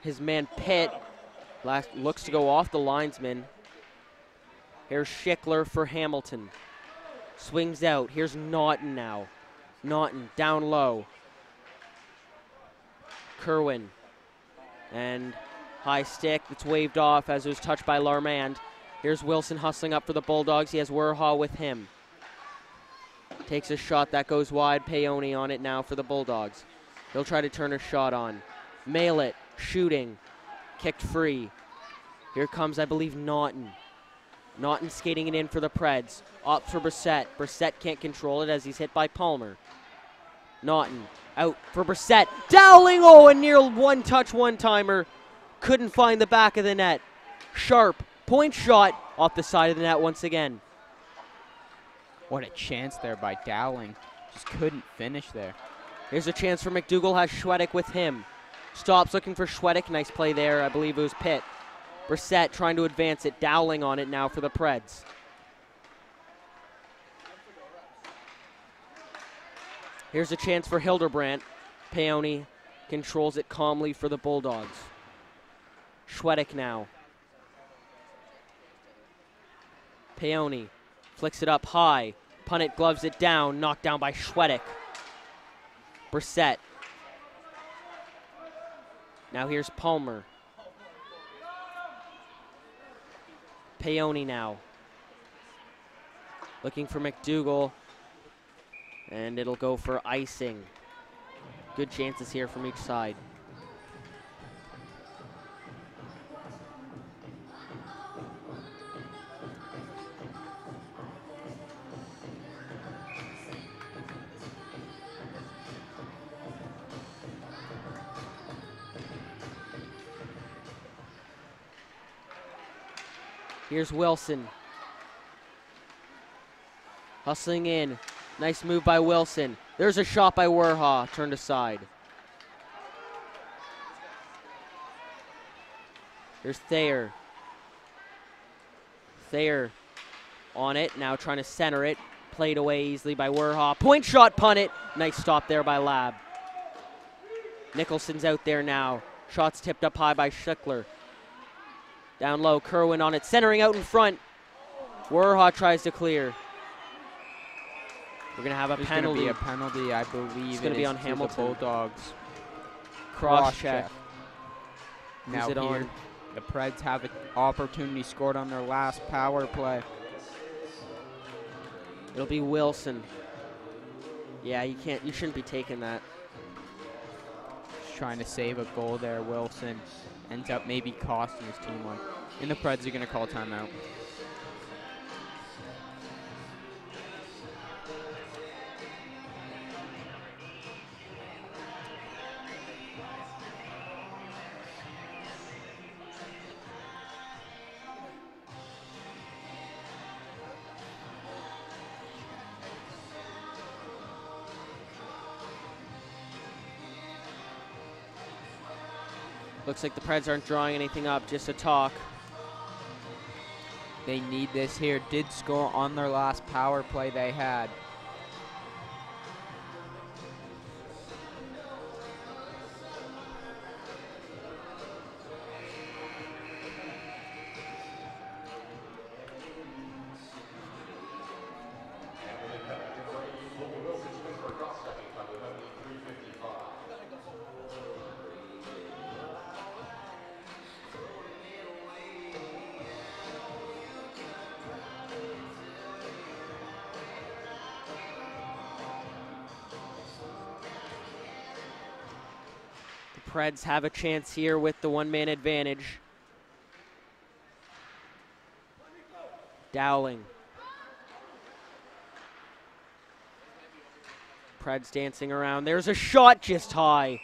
his man Pitt. Looks to go off the linesman. Here's Schickler for Hamilton. Swings out. Here's Naughton now. Naughton down low. Kerwin. And high stick that's waved off as it was touched by Larmand. Here's Wilson hustling up for the Bulldogs. He has Werha with him. Takes a shot that goes wide. Peony on it now for the Bulldogs. He'll try to turn a shot on. Mail it. Shooting. Kicked free. Here comes, I believe, Naughton. Naughton skating it in for the Preds. Opts for Brissett. Brissett can't control it as he's hit by Palmer. Naughton out for Brissett. Dowling, oh, a near one-touch one-timer. Couldn't find the back of the net. Sharp, point shot off the side of the net once again. What a chance there by Dowling. Just couldn't finish there. Here's a chance for McDougall, has Schwedick with him. Stops looking for Schwedick. Nice play there. I believe it was Pitt. Brissett trying to advance it. Dowling on it now for the Preds. Here's a chance for Hildebrandt. Peony controls it calmly for the Bulldogs. Schwedick now. Peony flicks it up high. Punnett gloves it down. Knocked down by Schwedick. Brissett. Now here's Palmer. Peony now. Looking for McDougall. And it'll go for icing. Good chances here from each side. Here's Wilson. Hustling in. Nice move by Wilson. There's a shot by Werha, turned aside. There's Thayer. Thayer on it, now trying to center it. Played away easily by Werha. Point shot, Punnett. Nice stop there by Lab. Nicholson's out there now. Shots tipped up high by Schickler. Down low, Kerwin on it, centering out in front. Werha tries to clear. We're going to have a penalty. There's going to be a penalty, I believe. It's going to be on Hamilton. The Bulldogs. Cross check. Now it here, on? the Preds have an opportunity scored on their last power play. It'll be Wilson. Yeah, you shouldn't be taking that. Just trying to save a goal there, Wilson. Ends up maybe costing his team one. And the Preds are going to call timeout. Looks like the Preds aren't drawing anything up, just a talk. They need this here. Did score on their last power play they had. Preds have a chance here with the one-man advantage. Dowling. Preds dancing around. There's a shot just high.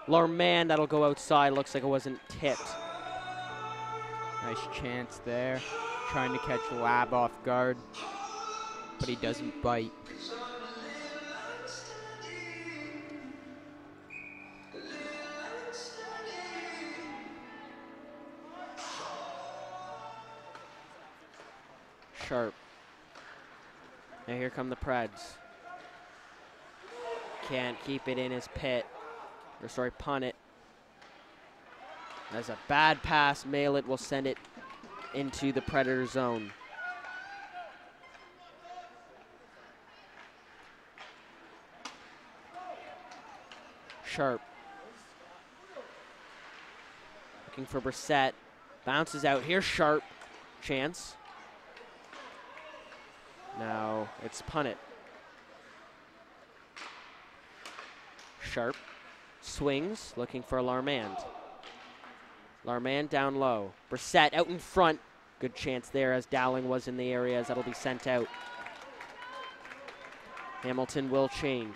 Larmand, that'll go outside. Looks like it wasn't tipped. Nice chance there. Trying to catch Lab off guard, but he doesn't bite. Sharp. Now here come the Preds. Can't keep it in his pit. Or sorry, punt it. That's a bad pass. Malett will send it into the Predator zone. Sharp. Looking for Brissett. Bounces out. Here's Sharp. Chance. Now it's punt it. Sharp. Swings. Looking for Larmand. Larmand down low. Brissett out in front. Good chance there as Dowling was in the area as that'll be sent out. Hamilton will change.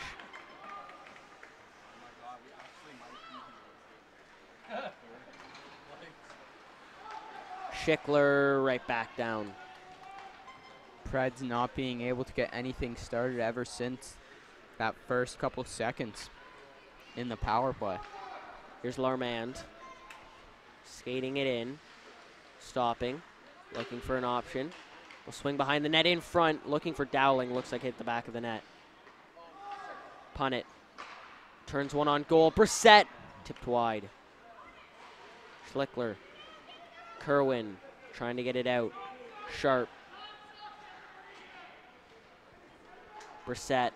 Schickler right back down. Preds not being able to get anything started ever since that first couple seconds in the power play. Here's Larmand. Skating it in. Stopping. Looking for an option. Will swing behind the net in front. Looking for Dowling. Looks like hit the back of the net. Punt it. Turns one on goal. Brissett. Tipped wide. Schlickler. Kerwin. Trying to get it out. Sharp. Brissett.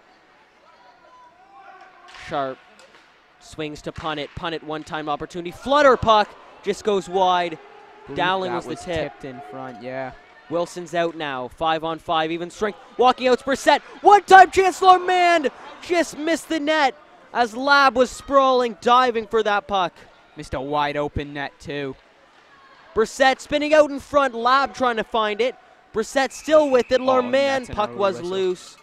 Sharp. Swings to punt it. Punt it. One-time opportunity. Flutter puck. Just goes wide. Dowling was the tip. Tipped in front, yeah. Wilson's out now. 5-on-5, even strength. Walking out's Brissett. One-time chance, Larmand just missed the net as Lab was sprawling, diving for that puck. Missed a wide open net too. Brissett spinning out in front. Lab trying to find it. Brissett still with it. Larmand, puck was loose.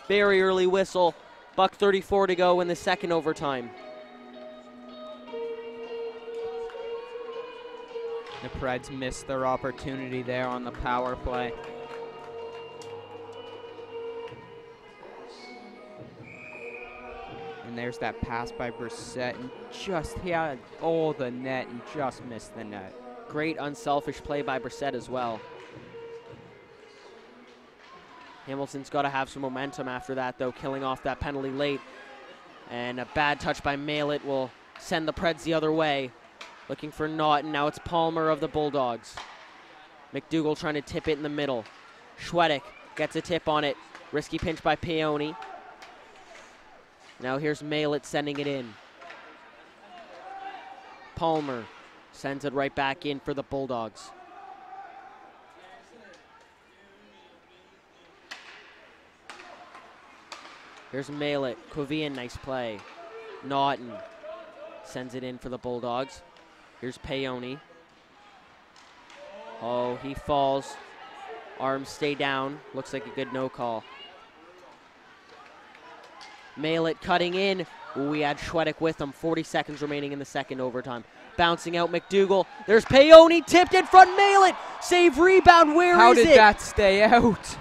Very early whistle. Buck 34 to go in the second overtime. The Preds missed their opportunity there on the power play. And there's that pass by Brissett, and he had all the net and just missed the net. Great unselfish play by Brissett as well. Hamilton's got to have some momentum after that, though, killing off that penalty late. And a bad touch by Malett will send the Preds the other way. Looking for Naughton. Now it's Palmer of the Bulldogs. McDougall trying to tip it in the middle. Schwedick gets a tip on it. Risky pinch by Peony. Now here's Malett sending it in. Palmer sends it right back in for the Bulldogs. Here's Malett. Quavian, nice play. Naughton sends it in for the Bulldogs. Here's Peony. Oh, he falls. Arms stay down. Looks like a good no call. Malett cutting in. Ooh, we had Schwedick with him. 40 seconds remaining in the second overtime. Bouncing out McDougall. There's Peony tipped in front. Malett. Save rebound. Where is it? How did that stay out?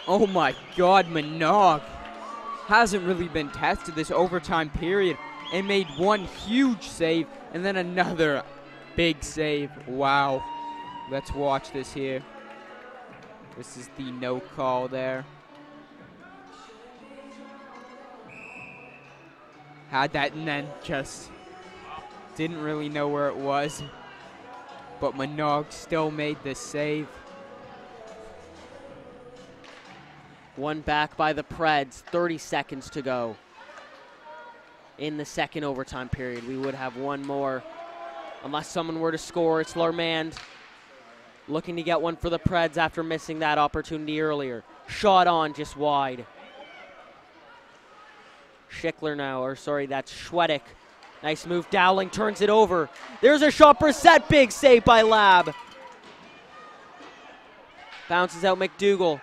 Oh my God, Minogue hasn't really been tested this overtime period and made one huge save and then another big save. Wow. Let's watch this here. This is the no call there. Had that and then just didn't really know where it was. But Minogue still made the save. One back by the Preds, 30 seconds to go. In the second overtime period, we would have one more. Unless someone were to score, it's Larmand looking to get one for the Preds after missing that opportunity earlier. Shot on, just wide. Schickler now, or sorry, that's Schwedick. Nice move, Dowling turns it over. There's a shot, Brissett, big save by Lab. Bounces out McDougall.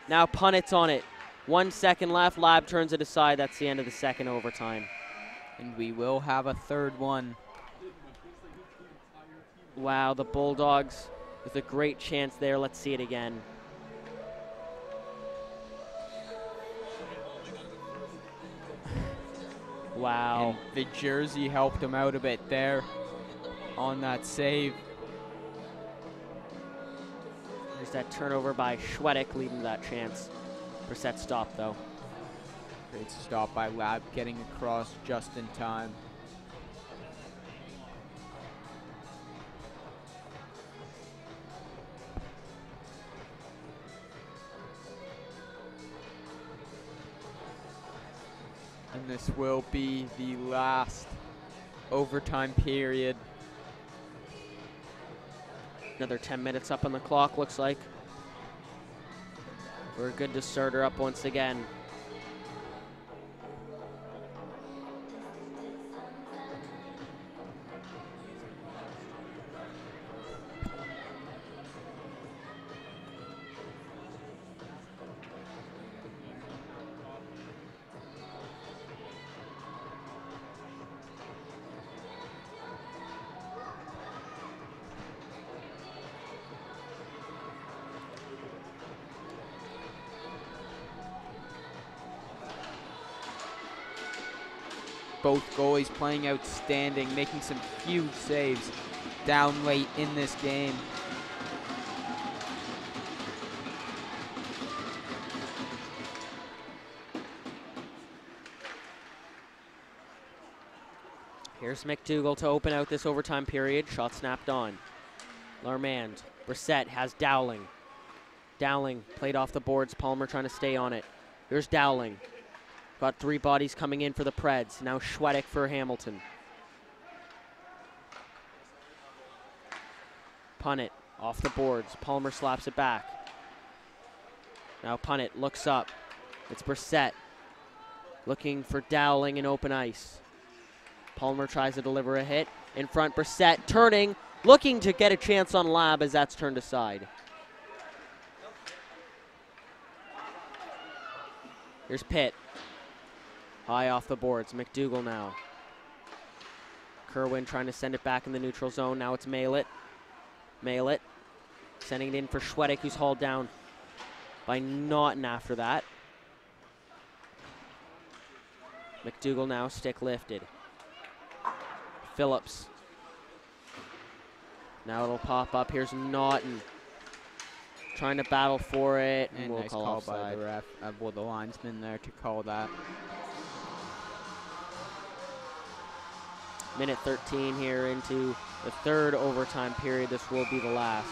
Now Punnet's on it. 1 second left. Lab turns it aside. That's the end of the second overtime. And we will have a third one. Wow, the Bulldogs with a great chance there. Let's see it again. Wow. And the jersey helped him out a bit there on that save. There's that turnover by Schwedick leading to that chance. Brissett stop though. Great stop by Lab, getting across just in time. And this will be the last overtime period. Another 10 minutes up on the clock, looks like. We're good to start her up once again. Both goalies playing outstanding, making some huge saves down late in this game. Here's McDougall to open out this overtime period. Shot snapped on. Larmand. Brissett has Dowling. Dowling played off the boards. Palmer trying to stay on it. Here's Dowling. Got three bodies coming in for the Preds. Now Schwedick for Hamilton. Punnett off the boards. Palmer slaps it back. Now Punnett looks up. It's Brissett looking for Dowling in open ice. Palmer tries to deliver a hit. In front, Brissett turning, looking to get a chance on Lab as that's turned aside. Here's Pitt. High off the boards. McDougall now. Kerwin trying to send it back in the neutral zone. Now it's Malett. Malett sending it in for Schwedick, who's hauled down by Naughton after that. McDougall now, stick lifted. Phillips. Now it'll pop up. Here's Naughton trying to battle for it. And we'll nice call call offside. by the ref, well, the linesman there to call that. Minute 13 here into the third overtime period. This will be the last.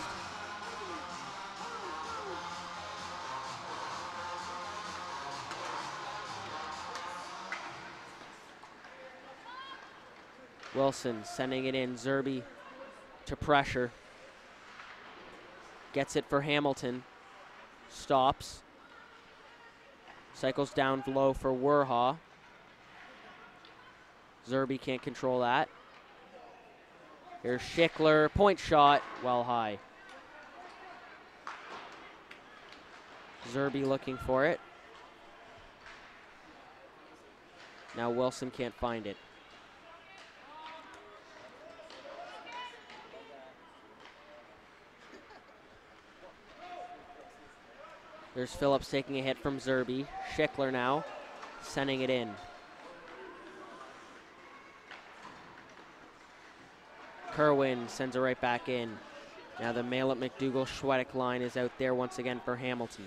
Wilson sending it in. Zerby to pressure. Gets it for Hamilton. Stops. Cycles down low for Werha. Zerby can't control that. Here's Schickler, point shot, well high. Zerby looking for it. Now Wilson can't find it. There's Phillips taking a hit from Zerby. Schickler now sending it in. Kerwin sends it right back in. Now the Malett McDougall Schwedick line is out there once again for Hamilton.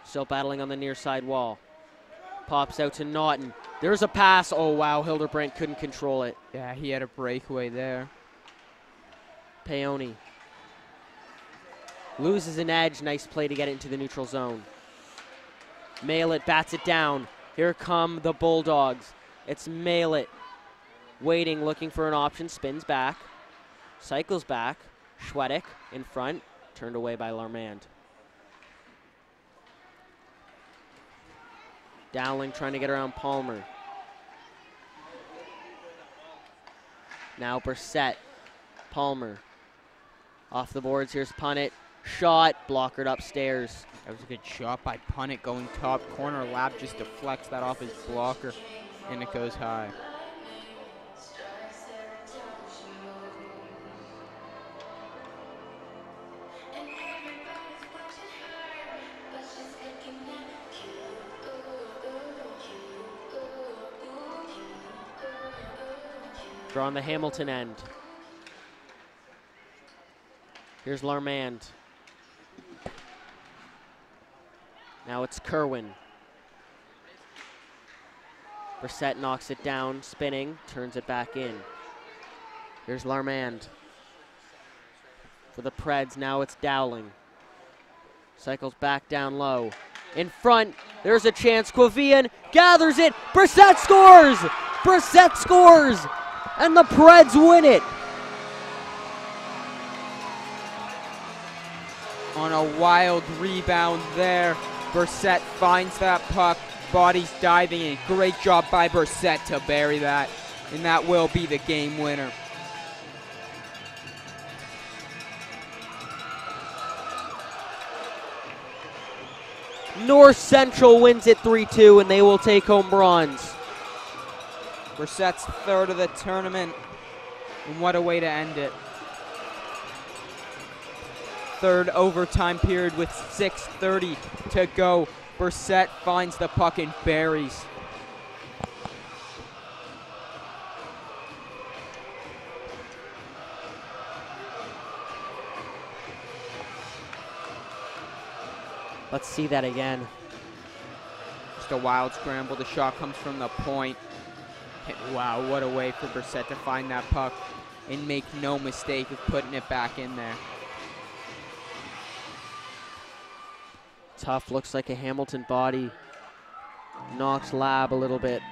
Still battling on the near side wall. Pops out to Naughton. There's a pass. Oh, wow. Hildebrandt couldn't control it. Yeah, he had a breakaway there. Peony loses an edge. Nice play to get it into the neutral zone. Malett bats it down. Here come the Bulldogs. It's Malett waiting, looking for an option. Spins back. Cycles back. Schwedick in front. Turned away by Larmand. Dowling trying to get around Palmer. Now Brissett. Palmer. Off the boards, here's Punnett. Shot blockered upstairs. That was a good shot by Punnett going top corner. Lab just deflects that off his blocker, and it goes high. Draw on the Hamilton end. Here's Larmand. Now it's Kerwin. Brissett knocks it down, spinning, turns it back in. Here's Larmand. For the Preds, now it's Dowling. Cycles back down low. In front, there's a chance. Quavian gathers it. Brissett scores! Brissett scores! And the Preds win it. On a wild rebound there, Brissett finds that puck. Bodies diving in. Great job by Brissett to bury that. And that will be the game winner. North Central wins it 3-2, and they will take home bronze. Brissett's third of the tournament, and what a way to end it. Third overtime period with 6:30 to go. Brissett finds the puck and buries. Let's see that again. Just a wild scramble. The shot comes from the point. Wow, what a way for Brissett to find that puck and make no mistake of putting it back in there. Tough, looks like a Hamilton body. Knocks Lab a little bit.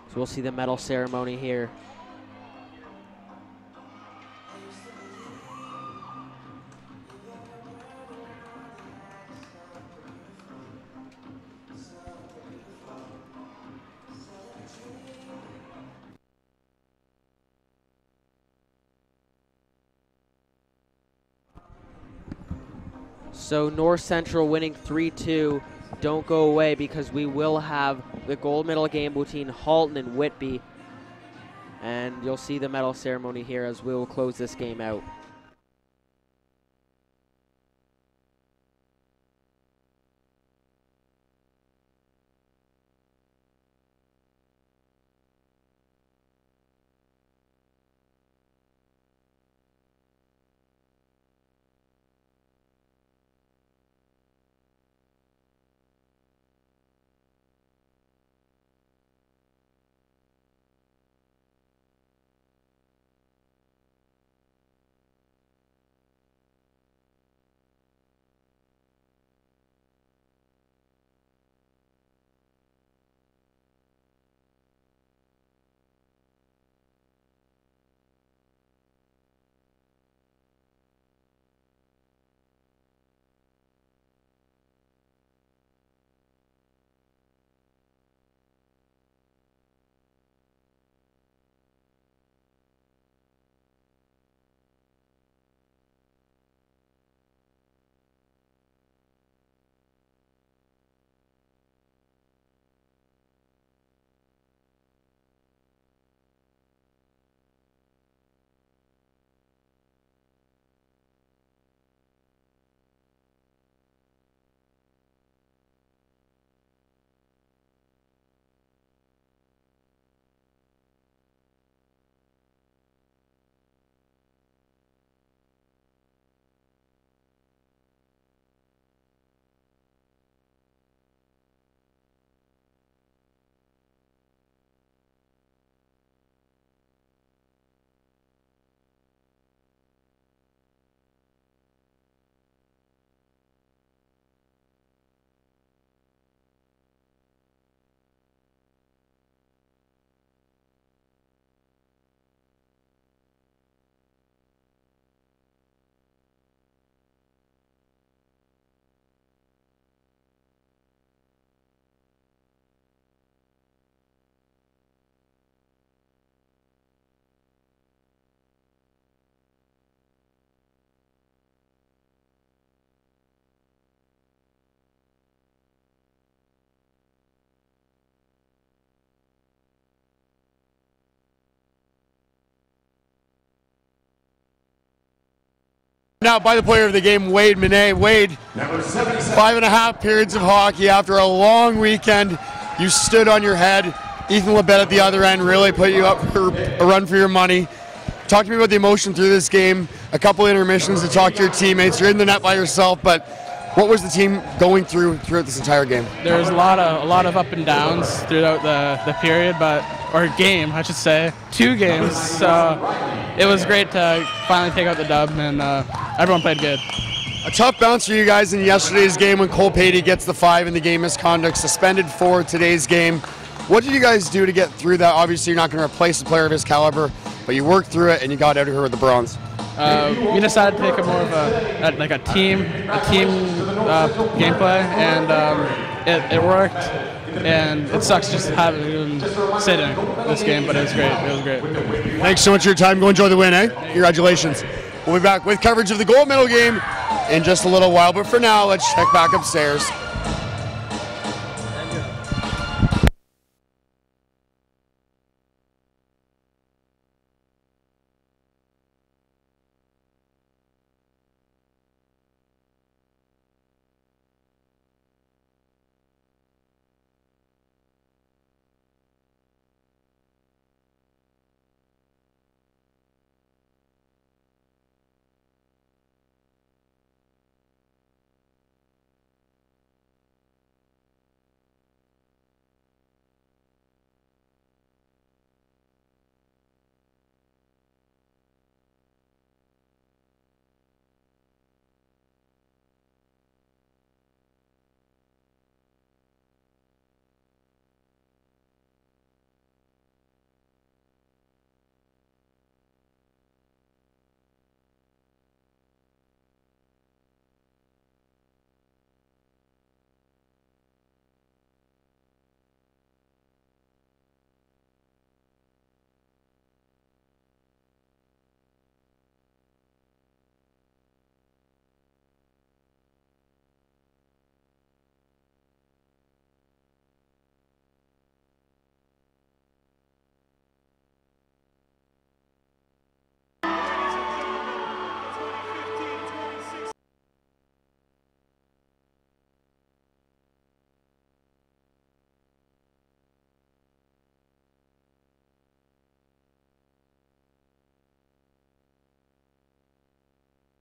So we'll see the medal ceremony here. So North Central winning 3-2. Don't go away because we will have the gold medal game between Halton and Whitby. And you'll see the medal ceremony here as we will close this game out. Now by the player of the game, Wade Monet. Wade, 5.5 periods of hockey after a long weekend. You stood on your head. Ethan Labette at the other end really put you up for a run for your money. Talk to me about the emotion through this game. A couple intermissions to talk to your teammates. You're in the net by yourself, but what was the team going throughout this entire game? There was a lot of up and downs throughout the period, or game, I should say. 2 games, so it was great to finally take out the dub, and everyone played good. A tough bounce for you guys in yesterday's game when Cole Patey gets the 5 in the game misconduct, suspended for today's game. What did you guys do to get through that? Obviously, you're not going to replace a player of his caliber, but you worked through it and you got out of here with the bronze. We decided to take a more of a team gameplay, and it worked. And it sucks just having sitting this game, but it was great. It was great. Thanks so much for your time. Go enjoy the win, eh? Congratulations. We'll be back with coverage of the gold medal game in just a little while, but for now, let's check back upstairs.